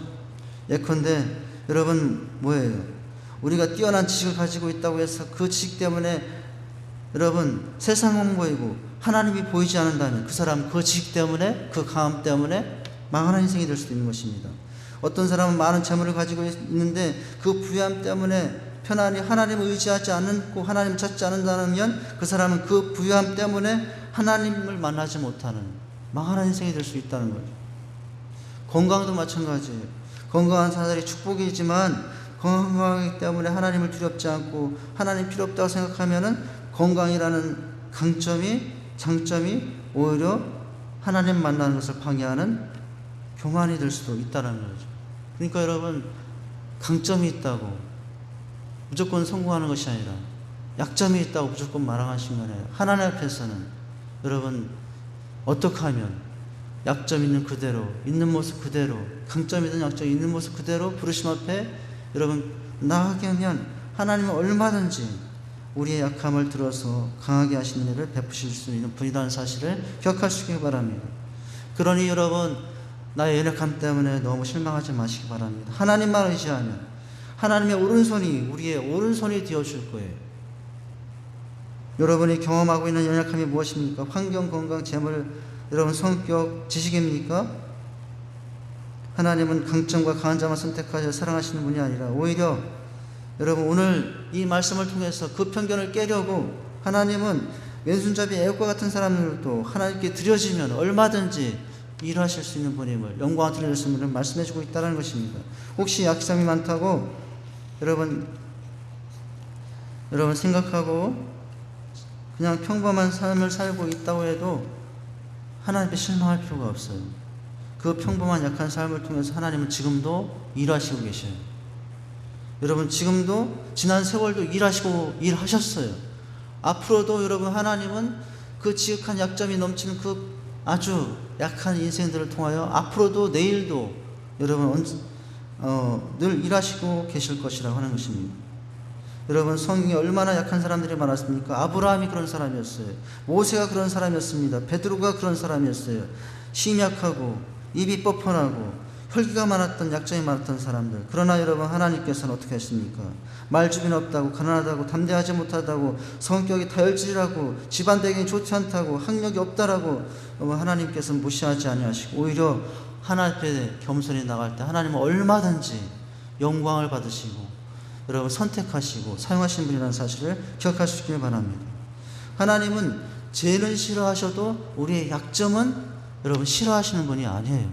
예컨대 여러분, 뭐예요? 우리가 뛰어난 지식을 가지고 있다고 해서 그 지식 때문에 여러분 세상은 보이고 하나님이 보이지 않는다면 그 사람은 그 지식 때문에, 그 강함 때문에 망하는 인생이 될 수도 있는 것입니다. 어떤 사람은 많은 재물을 가지고 있는데 그 부유함 때문에 편안히 하나님을 의지하지 않고 하나님을 찾지 않는다면 그 사람은 그 부유함 때문에 하나님을 만나지 못하는 망하는 인생이 될 수 있다는 거죠. 건강도 마찬가지예요. 건강한 사람들이 축복이지만 건강하기 때문에 하나님을 두렵지 않고 하나님 필요 없다고 생각하면은 건강이라는 장점이 오히려 하나님 만나는 것을 방해하는 교만이 될 수도 있다는 거죠. 그러니까 여러분, 강점이 있다고 무조건 성공하는 것이 아니라 약점이 있다고 무조건 말하신 거예요. 하나님 앞에서는 여러분 어떻게 하면 약점 있는 그대로, 있는 모습 그대로, 강점이든 약점이 있는 모습 그대로 부르심 앞에 여러분 나아가게 하면 하나님은 얼마든지 우리의 약함을 들어서 강하게 하시는 일을 베푸실 수 있는 분이라는 사실을 기억할 수 있기 바랍니다. 그러니 여러분, 나의 연약함 때문에 너무 실망하지 마시기 바랍니다. 하나님만 의지하면 하나님의 오른손이 우리의 오른손이 되어줄 거예요. 여러분이 경험하고 있는 연약함이 무엇입니까? 환경, 건강, 재물, 여러분 성격, 지식입니까? 하나님은 강점과 강한 자만 선택하여 사랑하시는 분이 아니라 오히려 여러분 오늘 이 말씀을 통해서 그 편견을 깨려고 하나님은 왼손잡이 애굽과 같은 사람들도 하나님께 드려지면 얼마든지 일하실 수 있는 분임을, 영광을 드릴 수 있는 분을 말씀해 주고 있다는 것입니다. 혹시 약점이 많다고 여러분 생각하고 그냥 평범한 삶을 살고 있다고 해도 하나님께 실망할 필요가 없어요. 그 평범한 약한 삶을 통해서 하나님은 지금도 일하시고 계셔요. 여러분 지금도 지난 세월도 일하셨어요. 앞으로도 여러분 하나님은 그 지극한 약점이 넘치는 그 아주 약한 인생들을 통하여 앞으로도 내일도 여러분 늘 일하시고 계실 것이라고 하는 것입니다. 여러분 성경에 얼마나 약한 사람들이 많았습니까? 아브라함이 그런 사람이었어요. 모세가 그런 사람이었습니다. 베드로가 그런 사람이었어요. 심약하고 입이 뻔뻔하고 혈기가 많았던, 약점이 많았던 사람들. 그러나 여러분 하나님께서는 어떻게 하십니까? 말주변 없다고, 가난하다고, 담대하지 못하다고, 성격이 다혈질이라고, 집안 배경이 좋지 않다고, 학력이 없다라고 하나님께서는 무시하지 아니하시고 오히려 하나님 앞에 겸손히 나갈 때 하나님은 얼마든지 영광을 받으시고 여러분 선택하시고 사용하시는 분이라는 사실을 기억할 수 있기를 바랍니다. 하나님은 죄는 싫어하셔도 우리의 약점은 여러분 싫어하시는 분이 아니에요.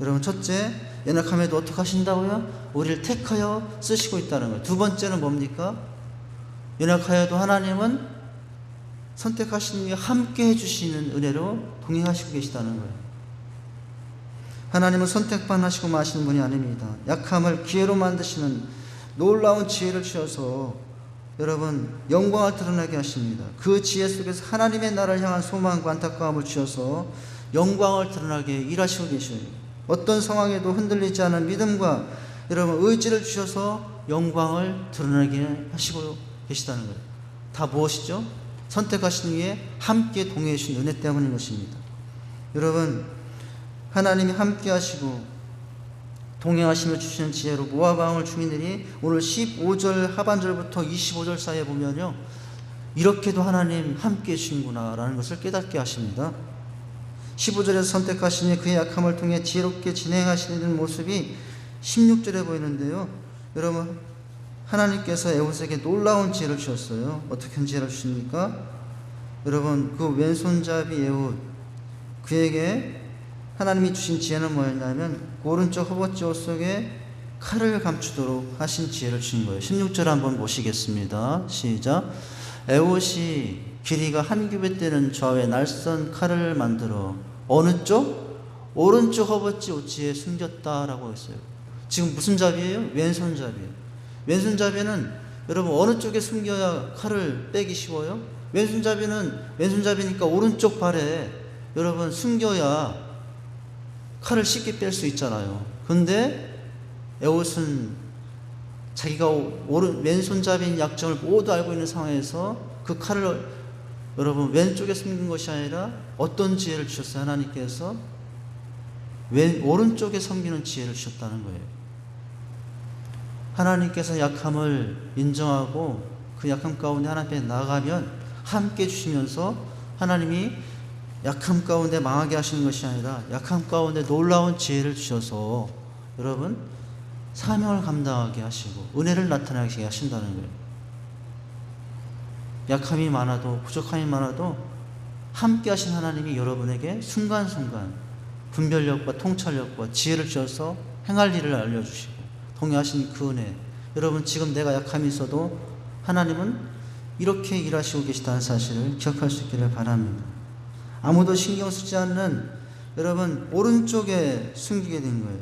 여러분 첫째, 연약함에도 어떻게 하신다고요? 우리를 택하여 쓰시고 있다는 거예요. 두 번째는 뭡니까? 연약하여도 하나님은 선택하시는 게 함께 해주시는 은혜로 동행하시고 계시다는 거예요. 하나님은 선택만 하시고 마시는 분이 아닙니다. 약함을 기회로 만드시는 놀라운 지혜를 주셔서 여러분 영광을 드러나게 하십니다. 그 지혜 속에서 하나님의 나라를 향한 소망과 안타까움을 주셔서 영광을 드러나게 일하시고 계셔요. 어떤 상황에도 흔들리지 않은 믿음과 여러분 의지를 주셔서 영광을 드러나게 하시고 계시다는 거예요. 다 무엇이죠? 선택하신 위에 함께 동행해 주신 은혜 때문인 것입니다. 여러분 하나님이 함께 하시고 동행하시며 주시는 지혜로 모압 왕을 주민들이 오늘 15절 하반절부터 25절 사이에 보면요, 이렇게도 하나님 함께 해주시는구나 라는 것을 깨닫게 하십니다. 15절에서 선택하시니 그의 약함을 통해 지혜롭게 진행하시는 모습이 16절에 보이는데요, 여러분 하나님께서 에봇에게 놀라운 지혜를 주셨어요. 어떻게 지혜를 주십니까? 여러분 그 왼손잡이 에봇, 그에게 하나님이 주신 지혜는 뭐였냐면 오른쪽 허벅지 옷 속에 칼을 감추도록 하신 지혜를 주신 거예요. 16절 한번 보시겠습니다. 시작. 에봇이 길이가 한 규빗 되는 좌우에 날선 칼을 만들어 어느 쪽? 오른쪽 허벅지 옷지에 숨겼다라고 했어요. 지금 무슨 잡이에요? 왼손잡이에요. 왼손잡이는 여러분 어느 쪽에 숨겨야 칼을 빼기 쉬워요? 왼손잡이니까 오른쪽 발에 여러분 숨겨야 칼을 쉽게 뺄 수 있잖아요. 근데 에봇은 자기가 왼손잡이인 약점을 모두 알고 있는 상황에서 그 칼을 여러분 왼쪽에 숨긴 것이 아니라 어떤 지혜를 주셨어요? 하나님께서 오른쪽에 섬기는 지혜를 주셨다는 거예요. 하나님께서 약함을 인정하고 그 약함 가운데 하나님께 나아가면 함께 주시면서 하나님이 약함 가운데 망하게 하시는 것이 아니라 약함 가운데 놀라운 지혜를 주셔서 여러분 사명을 감당하게 하시고 은혜를 나타나게 하신다는 거예요. 약함이 많아도 부족함이 많아도 함께 하신 하나님이 여러분에게 순간순간 분별력과 통찰력과 지혜를 주셔서 행할 일을 알려주시고 동의하신 그 은혜, 여러분 지금 내가 약함이 있어도 하나님은 이렇게 일하시고 계시다는 사실을 기억할 수 있기를 바랍니다. 아무도 신경 쓰지 않는 여러분 오른쪽에 숨기게 된 거예요.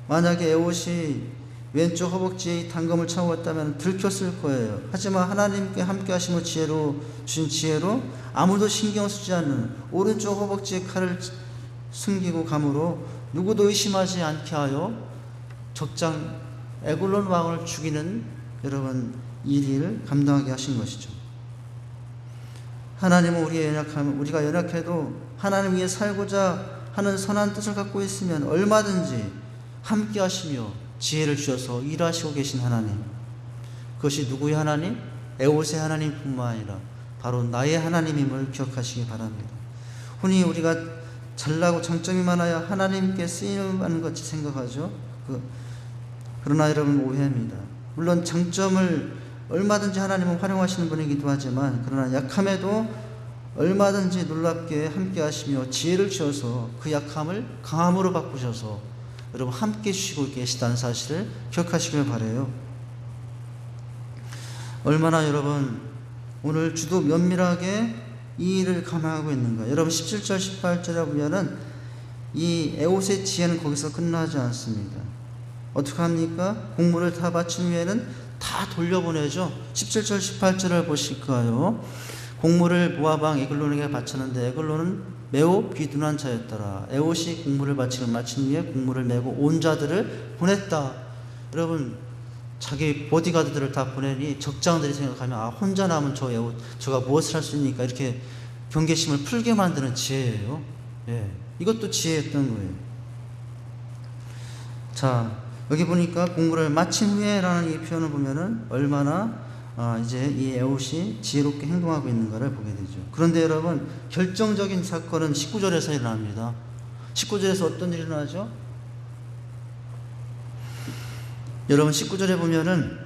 만약에 에봇이 왼쪽 허벅지에 단검을 차고 갔다면 들켰을 거예요. 하지만 하나님께 함께 하심을 지혜로 주신 지혜로 아무도 신경 쓰지 않는 오른쪽 허벅지에 칼을 숨기고 감으로 누구도 의심하지 않게 하여 적장 에글론 왕을 죽이는 여러분 일을 감당하게 하신 것이죠. 하나님은 우리가 연약해도 하나님 위해 살고자 하는 선한 뜻을 갖고 있으면 얼마든지 함께 하시며 지혜를 주셔서 일하시고 계신 하나님, 그것이 누구의 하나님? 에봇의 하나님뿐만 아니라 바로 나의 하나님임을 기억하시기 바랍니다. 흔히 우리가 잘나고 장점이 많아야 하나님께 쓰임하는 것이 생각하죠. 그러나 여러분 오해합니다. 물론 장점을 얼마든지 하나님은 활용하시는 분이기도 하지만 그러나 약함에도 얼마든지 놀랍게 함께 하시며 지혜를 주셔서 그 약함을 강함으로 바꾸셔서 여러분 함께 주시고 계시다는 사실을 기억하시길 바라요. 얼마나 여러분 오늘 주도 면밀하게 이 일을 감당하고 있는가. 여러분 17절 18절에 보면은 이 에봇의 지혜는 거기서 끝나지 않습니다. 어떻게 합니까? 곡물을 다 바친 후에는 다 돌려보내죠. 17절 18절을 보실까요? 곡물을 모압 왕 에글론에게 바쳤는데 에글론은 매우 비둔한 자였더라. 에봇이 곡물을 바치고 마친 후에 곡물을 메고 온 자들을 보냈다. 여러분 자기 보디가드들을 다 보내니 적장들이 생각하면 혼자 남은 저 에봇 저가 무엇을 할 수 있니까 이렇게 경계심을 풀게 만드는 지혜예요. 예, 이것도 지혜였던 거예요. 자, 여기 보니까 곡물을 마친 후에라는 이 표현을 보면은 얼마나 이제 이 에봇이 지혜롭게 행동하고 있는가를 보게 되죠. 그런데 여러분 결정적인 사건은 19절에서 일어납니다. 19절에서 어떤 일이 일어나죠? 여러분 19절에 보면은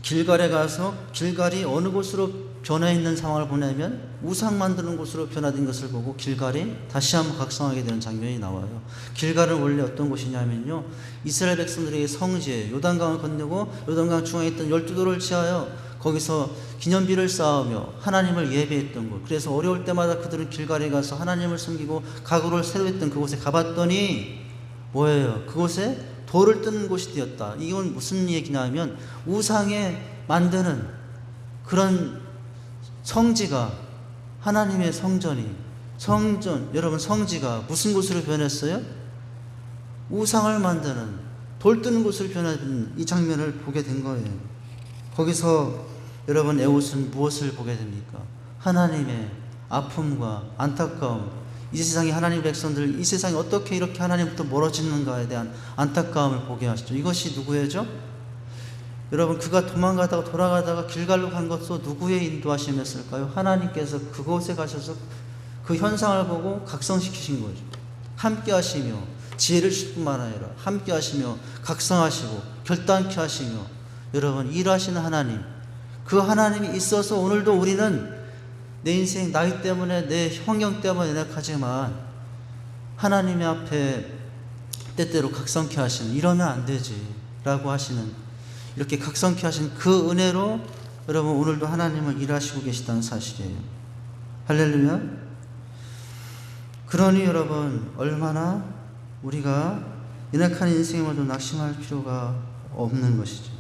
길갈에 가서 길갈이 어느 곳으로 변해 있는 상황을 보내면 우상 만드는 곳으로 변화된 것을 보고 길갈이 다시 한번 각성하게 되는 장면이 나와요. 길갈은 원래 어떤 곳이냐면요, 이스라엘 백성들에게 성지예요. 요단강을 건너고 요단강 중앙에 있던 12돌을 치하여 거기서 기념비를 쌓으며 하나님을 예배했던 곳. 그래서 어려울 때마다 그들은 길갈에 가서 하나님을 섬기고 가구를 새로 했던 그곳에 가봤더니 뭐예요? 그곳에 돌을 뜯는 곳이 되었다. 이건 무슨 얘기냐면 우상에 만드는 그런 성지가, 하나님의 성전이, 여러분 성지가 무슨 곳으로 변했어요? 우상을 만드는, 돌 뜯는 곳으로 변한 이 장면을 보게 된 거예요. 거기서 여러분 에봇은 무엇을 보게 됩니까? 하나님의 아픔과 안타까움, 이 세상의 하나님의 백성들, 이 세상이 어떻게 이렇게 하나님부터 멀어지는가에 대한 안타까움을 보게 하시죠. 이것이 누구예요? 여러분 그가 도망가다가 돌아가다가 길갈로 간 것도 누구의 인도하심이었을까요? 하나님께서 그곳에 가셔서 그 현상을 보고 각성시키신 거죠. 함께 하시며 지혜를 주실 뿐만 아니라 함께 하시며 각성하시고 결단케 하시며 여러분 일하시는 하나님, 그 하나님이 있어서 오늘도 우리는 내 인생 나이 때문에 내 환경 때문에 연약하지만 하나님의 앞에 때때로 각성케 하시는, 이러면 안 되지 라고 하시는, 이렇게 각성케 하신 그 은혜로 여러분 오늘도 하나님을 일하시고 계시다는 사실이에요. 할렐루야. 그러니 여러분 얼마나 우리가 연약한 인생에도 낙심할 필요가 없는 것이죠.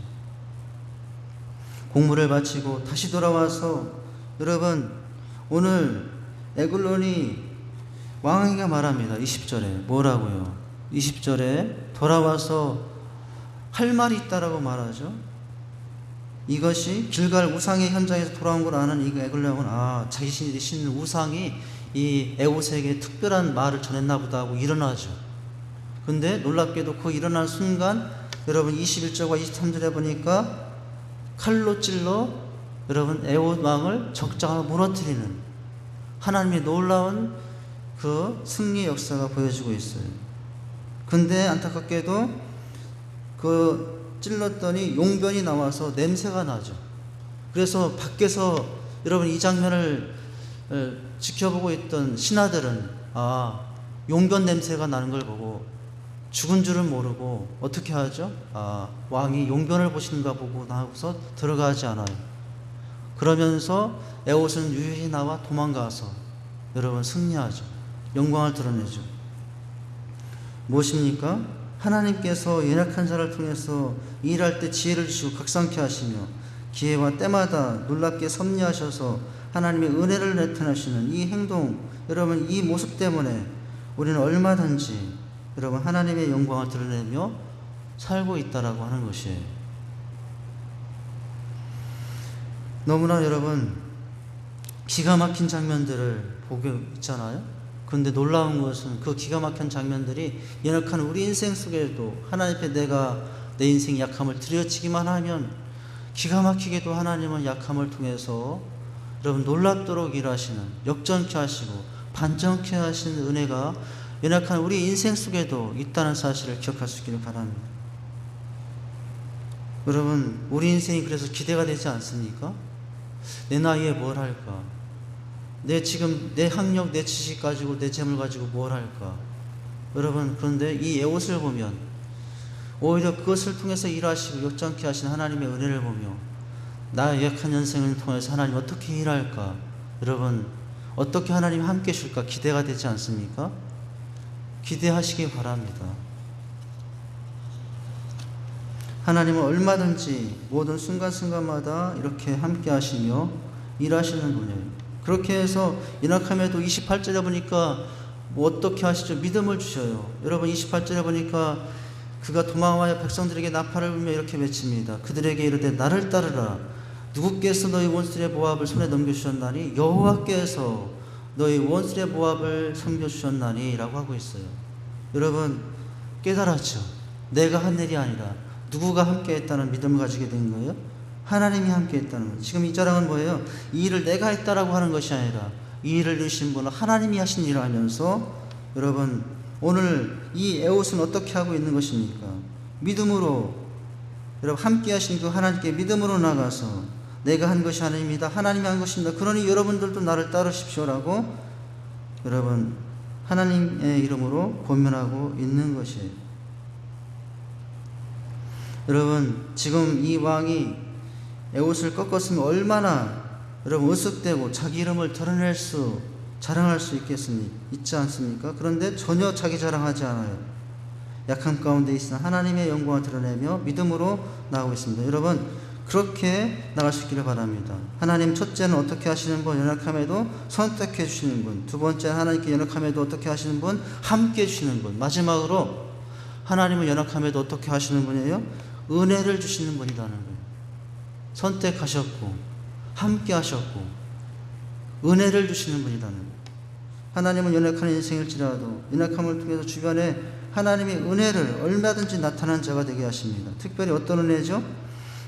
공물을 바치고 다시 돌아와서 여러분 오늘 에글론이 왕에게 말합니다. 20절에 뭐라고요? 20절에 돌아와서 할 말이 있다라고 말하죠. 이것이 길갈 우상의 현장에서 돌아온 걸 아는 이 에글론은 자신이 신는 우상이 이 에봇에게 특별한 말을 전했나 보다 하고 일어나죠. 근데 놀랍게도 그 일어난 순간 여러분 21절과 23절에 보니까 칼로 찔러 여러분 에옷 왕을 적장으로 무너뜨리는 하나님의 놀라운 그 승리의 역사가 보여지고 있어요. 근데 안타깝게도 그 찔렀더니 용변이 나와서 냄새가 나죠. 그래서 밖에서 여러분 이 장면을 지켜보고 있던 신하들은 용변 냄새가 나는 걸 보고 죽은 줄은 모르고 어떻게 하죠? 왕이 용변을 보시는가 보고 나와서 들어가지 않아요. 그러면서 에옷은 유유히 나와 도망가서 여러분 승리하죠. 영광을 드러내죠. 무엇입니까? 하나님께서 연약한 자를 통해서 일할 때 지혜를 주시고 각성케 하시며 기회와 때마다 놀랍게 섭리하셔서 하나님의 은혜를 나타내시는 이 행동, 여러분 이 모습 때문에 우리는 얼마든지 여러분 하나님의 영광을 드러내며 살고 있다라고 하는 것이에요. 너무나 여러분 기가 막힌 장면들을 보고 있잖아요. 그런데 놀라운 것은 그 기가 막힌 장면들이 연약한 우리 인생 속에도 하나님 앞에 내가 내 인생 약함을 들여치기만 하면 기가 막히게도 하나님은 약함을 통해서 여러분 놀랍도록 일하시는, 역전케 하시고 반전케 하시는 은혜가 연약한 우리 인생 속에도 있다는 사실을 기억할 수 있기를 바랍니다. 여러분 우리 인생이 그래서 기대가 되지 않습니까? 내 나이에 뭘 할까? 지금 내 학력, 내 지식 가지고, 내 재물 가지고 뭘 할까? 여러분, 그런데 이 에옷을 보면 오히려 그것을 통해서 일하시고 역전케 하신 하나님의 은혜를 보며 나의 약한 인생을 통해서 하나님 어떻게 일할까? 여러분, 어떻게 하나님 함께 해줄까? 기대가 되지 않습니까? 기대하시기 바랍니다. 하나님은 얼마든지 모든 순간순간마다 이렇게 함께 하시며 일하시는 분이에요. 그렇게 해서 연약함에도 28절에 보니까 어떻게 하시죠? 믿음을 주셔요. 여러분 28절에 보니까 그가 도망하여 백성들에게 나팔을 불며 이렇게 외칩니다. 그들에게 이르되 나를 따르라. 누구께서 너희 원수의 모압을 손에 넘겨주셨나니? 여호와께서 너희 원수의 모압을 섬겨주셨나니? 라고 하고 있어요. 여러분 깨달았죠? 내가 한 일이 아니라 누구가 함께 했다는 믿음을 가지게 된 거예요? 하나님이 함께 했다는 거예요. 지금 이 자랑은 뭐예요? 이 일을 내가 했다라고 하는 것이 아니라 이 일을 이루신 분은 하나님이 하신 일을 하면서 여러분 오늘 이 에옷은 어떻게 하고 있는 것입니까? 믿음으로 여러분 함께 하신 그 하나님께 믿음으로 나가서 내가 한 것이 아닙니다. 하나님이 한 것입니다. 그러니 여러분들도 나를 따르십시오라고 여러분 하나님의 이름으로 권면하고 있는 것이에요. 여러분 지금 이 왕이 에옷을 꺾었으면 얼마나 여러분 으쓱대고 자기 이름을 드러낼 수 자랑할 수 있지 않습니까? 그런데 전혀 자기 자랑하지 않아요. 약함 가운데 있으나 하나님의 영광을 드러내며 믿음으로 나가고 있습니다. 여러분 그렇게 나갈 수 있기를 바랍니다. 하나님 첫째는 어떻게 하시는 분? 연약함에도 선택해 주시는 분. 두 번째 하나님께 연약함에도 어떻게 하시는 분? 함께 해주시는 분. 마지막으로 하나님은 연약함에도 어떻게 하시는 분이에요? 은혜를 주시는 분이라는 거예요. 선택하셨고 함께 하셨고 은혜를 주시는 분이라는 거예요. 하나님은 연약한 인생일지라도 연약함을 통해서 주변에 하나님의 은혜를 얼마든지 나타난 자가 되게 하십니다. 특별히 어떤 은혜죠?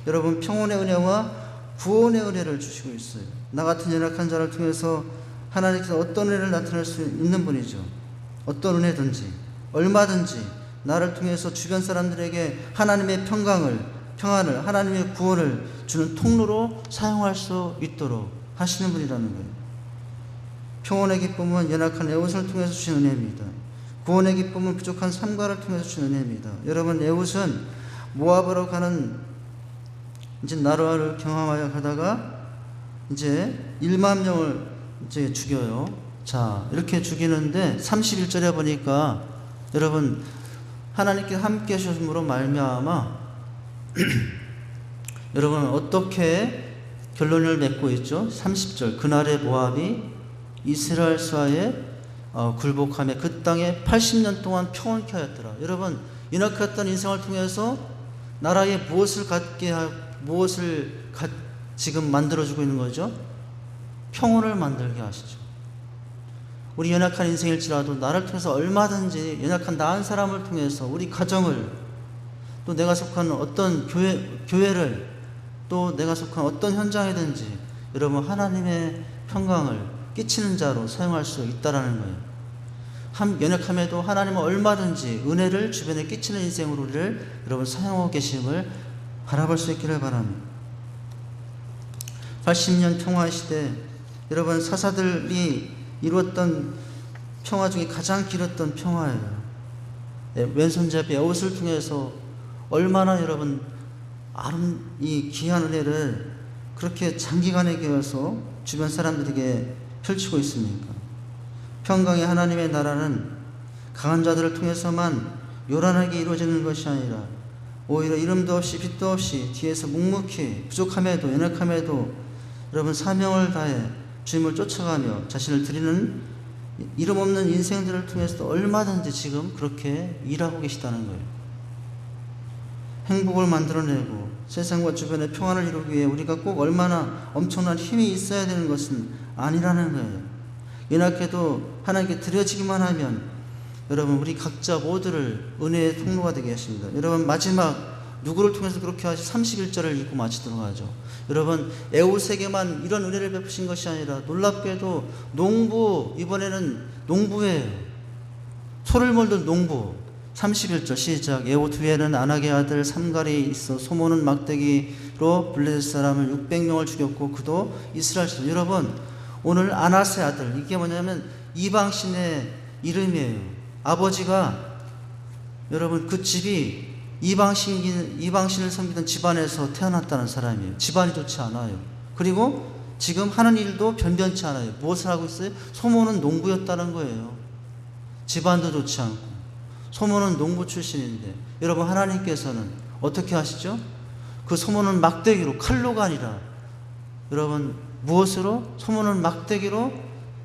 여러분 평온의 은혜와 구원의 은혜를 주시고 있어요. 나 같은 연약한 자를 통해서 하나님께서 어떤 은혜를 나타낼 수 있는 분이죠. 어떤 은혜든지 얼마든지 나를 통해서 주변 사람들에게 하나님의 평안을 하나님의 구원을 주는 통로로 사용할 수 있도록 하시는 분이라는 거예요. 평온의 기쁨은 연약한 에옷을 통해서 주신 은혜입니다. 구원의 기쁨은 부족한 삼가를 통해서 주신 은혜입니다. 여러분 에옷은 모압으로 가는 이제 나라를 경험하여 가다가 이제 1만 명을 이제 죽여요. 자 이렇게 죽이는데 31절에 보니까 여러분 하나님께 함께 하셨으므로 말미암아 여러분 어떻게 결론을 맺고 있죠? 30절 그날의 모압이 이스라엘 수하에 굴복하며 그 땅에 80년 동안 평온케 하였더라. 여러분 연약했던 인생을 통해서 나라에 무엇을 지금 만들어주고 있는 거죠? 평온을 만들게 하시죠. 우리 연약한 인생일지라도 나를 통해서 얼마든지 연약한 나은 사람을 통해서 우리 가정을 또 내가 속한 어떤 교회를 또 내가 속한 어떤 현장이든지 여러분 하나님의 평강을 끼치는 자로 사용할 수 있다라는 거예요. 연약함에도 하나님은 얼마든지 은혜를 주변에 끼치는 인생으로 우리를 여러분 사용하고 계심을 바라볼 수 있기를 바랍니다. 80년 평화 시대 여러분 사사들이 이루었던 평화 중에 가장 길었던 평화예요. 왼손잡이 에봇을 통해서 얼마나 여러분 이 귀한 은혜를 그렇게 장기간에 기어서 주변 사람들에게 펼치고 있습니까? 평강의 하나님의 나라는 강한 자들을 통해서만 요란하게 이루어지는 것이 아니라 오히려 이름도 없이 빛도 없이 뒤에서 묵묵히 부족함에도 연약함에도 여러분 사명을 다해 주님을 쫓아가며 자신을 드리는 이름 없는 인생들을 통해서도 얼마든지 지금 그렇게 일하고 계시다는 거예요. 행복을 만들어내고 세상과 주변의 평안을 이루기 위해 우리가 꼭 얼마나 엄청난 힘이 있어야 되는 것은 아니라는 거예요. 연약해도 하나님께 드려지기만 하면 여러분 우리 각자 모두를 은혜의 통로가 되게 하십니다. 여러분 마지막 누구를 통해서 그렇게 하시 31절을 읽고 마치도록 하죠. 여러분 에웃에게만 이런 은혜를 베푸신 것이 아니라 놀랍게도 이번에는 농부예요. 소를 몰던 농부. 31절 시작. 에웃 후에는 아낙의 아들 삼갈이 있어 소모는 막대기로 블레셋 사람을 600명을 죽였고 그도 이스라엘 사람. 여러분 오늘 아낫의 아들, 이게 뭐냐면 이방신의 이름이에요. 아버지가 여러분 그 집이 이방신을 섬기던 집안에서 태어났다는 사람이에요. 집안이 좋지 않아요. 그리고 지금 하는 일도 변변치 않아요. 무엇을 하고 있어요? 소모는 농부였다는 거예요. 집안도 좋지 않고 소모는 농부 출신인데 여러분 하나님께서는 어떻게 하시죠? 그 소모는 막대기로 칼로가 아니라 여러분 무엇으로? 소모는 막대기로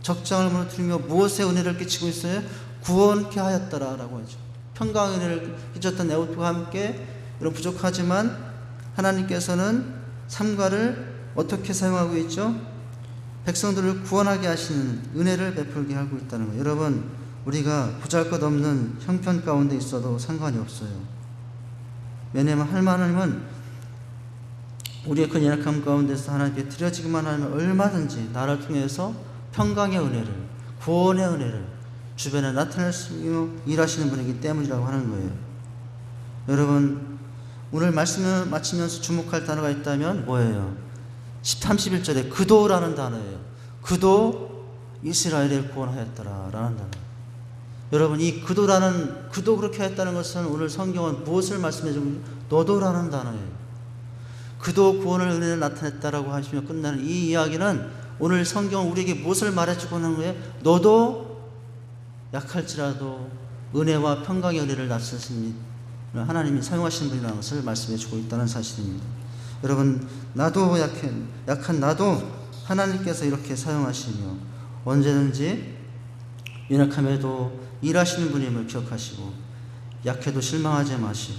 적장을 무너뜨리며 무엇의 은혜를 끼치고 있어요? 구원케 하였더라라고 하죠. 평강의 은혜를 끼쳤던 에웃과 함께 여러분 부족하지만 하나님께서는 삼가를 어떻게 사용하고 있죠? 백성들을 구원하게 하시는 은혜를 베풀게 하고 있다는 거예요. 여러분 우리가 보잘것없는 형편 가운데 있어도 상관이 없어요. 왜냐하면 하나님은 우리의 그 연약함 가운데서 하나님께 드려지기만 하면 얼마든지 나를 통해서 평강의 은혜를, 구원의 은혜를 주변에 나타내시며 일하시는 분이기 때문이라고 하는 거예요. 여러분 오늘 말씀을 마치면서 주목할 단어가 있다면 뭐예요? 31절에 그도라는 단어예요. 그도 이스라엘을 구원하였더라 라는 단어. 여러분 이 그도 그렇게 했다는 것은 오늘 성경은 무엇을 말씀해 주고 너도라는 단어예요. 그도 구원을 은혜를 나타냈다라고 하시며 끝나는 이 이야기는 오늘 성경은 우리에게 무엇을 말해주고 하는 거예요? 너도 약할지라도 은혜와 평강의 은혜를 나타내신 하나님이 사용하시는 분이라는 것을 말씀해 주고 있다는 사실입니다. 여러분 나도 약한 나도 하나님께서 이렇게 사용하시며 언제든지 연약함에도 일하시는 분임을 기억하시고 약해도 실망하지 마시고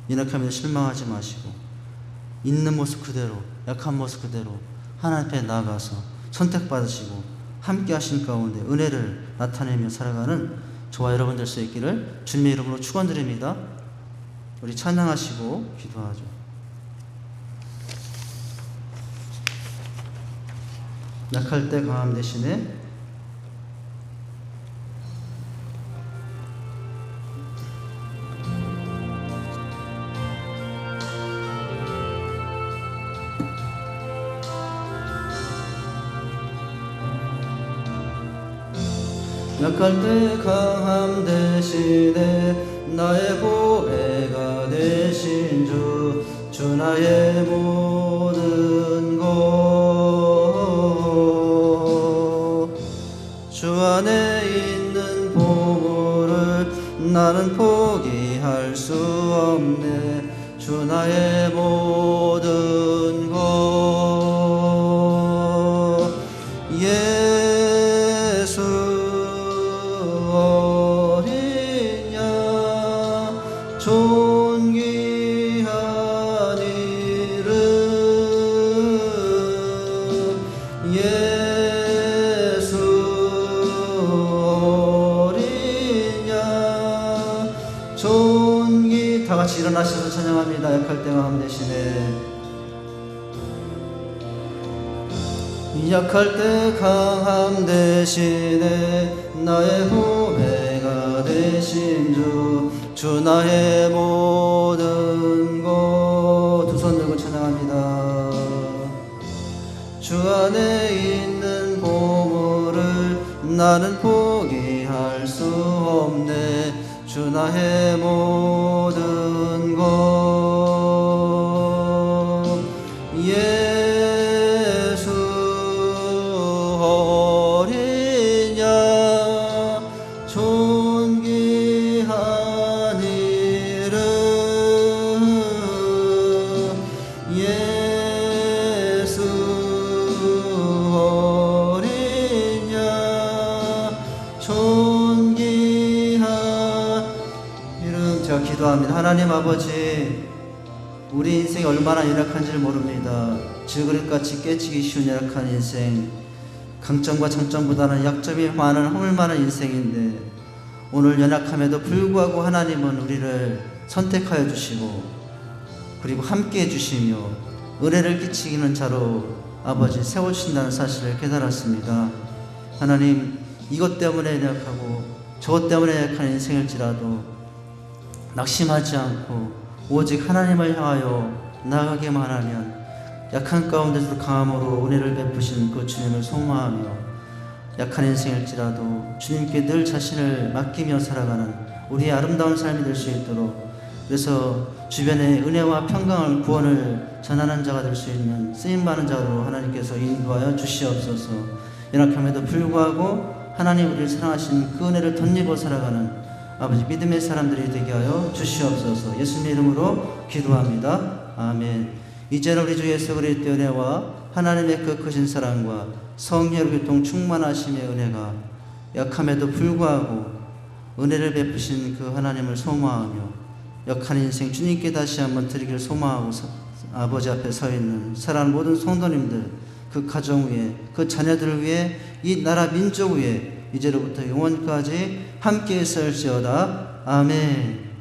연약함에도 실망하지 마시고 있는 모습 그대로 약한 모습 그대로 하나님 앞에 나아가서 선택받으시고 함께 하신 가운데 은혜를 나타내며 살아가는 저와 여러분 될 수 있기를 주님의 이름으로 축원드립니다. 우리 찬양하시고 기도하죠. 약할 때 강함 대신에 약할 때 강함 대신에 나의 보혜가 되신 주 나의 모든 것 주 안에 있는 보물을 나는 포기할 수 없네. 주 나의 모든 것 예수 어린 양 존귀한 이름 예수 어린 양 약할 때 강함 대신에 나의 보배가 되신 주 나의 모든 것. 두 손 들고 찬양합니다. 주 안에 있는 보물을 나는 포기할 수 없네. 주 나의 모든 것. 예수 어린 양 존귀한 이름. 예수 어린 양 존귀한 이름. 제가 기도합니다. 하나님 아버지, 우리 인생이 얼마나 연약한지를 모릅니다. 질그릇같이 깨지기 쉬운 연약한 인생, 강점과 장점보다는 약점이 많은 허물 많은 인생인데, 오늘 연약함에도 불구하고 하나님은 우리를 선택하여 주시고 그리고 함께 해주시며 은혜를 끼치기는 자로 아버지 세워주신다는 사실을 깨달았습니다. 하나님, 이것 때문에 연약하고 저것 때문에 연약한 인생일지라도 낙심하지 않고 오직 하나님을 향하여 나아가기만 하면 약한 가운데서도 강함으로 은혜를 베푸신 그 주님을 소망하며 약한 인생일지라도 주님께 늘 자신을 맡기며 살아가는 우리의 아름다운 삶이 될 수 있도록, 그래서 주변에 은혜와 평강을 구원을 전하는 자가 될 수 있는 쓰임받는 자로 하나님께서 인도하여 주시옵소서. 연약함에도 불구하고 하나님 우리를 사랑하신 그 은혜를 덧입어 살아가는 아버지 믿음의 사람들이 되게 하여 주시옵소서. 예수님의 이름으로 기도합니다. 아멘. 이제는 우리 주 예수 그리스도의 은혜와 하나님의 그 크신 사랑과 성령의 교통 충만하심의 은혜가 약함에도 불구하고 은혜를 베푸신 그 하나님을 소망하며 약한 인생 주님께 다시 한번 드리기를 소망하고 아버지 앞에 서 있는 사랑하는 모든 성도님들, 그 가정 위에, 그 자녀들 위에, 이 나라 민족 위에 이제로부터 영원까지 함께 있을지어다. 아멘.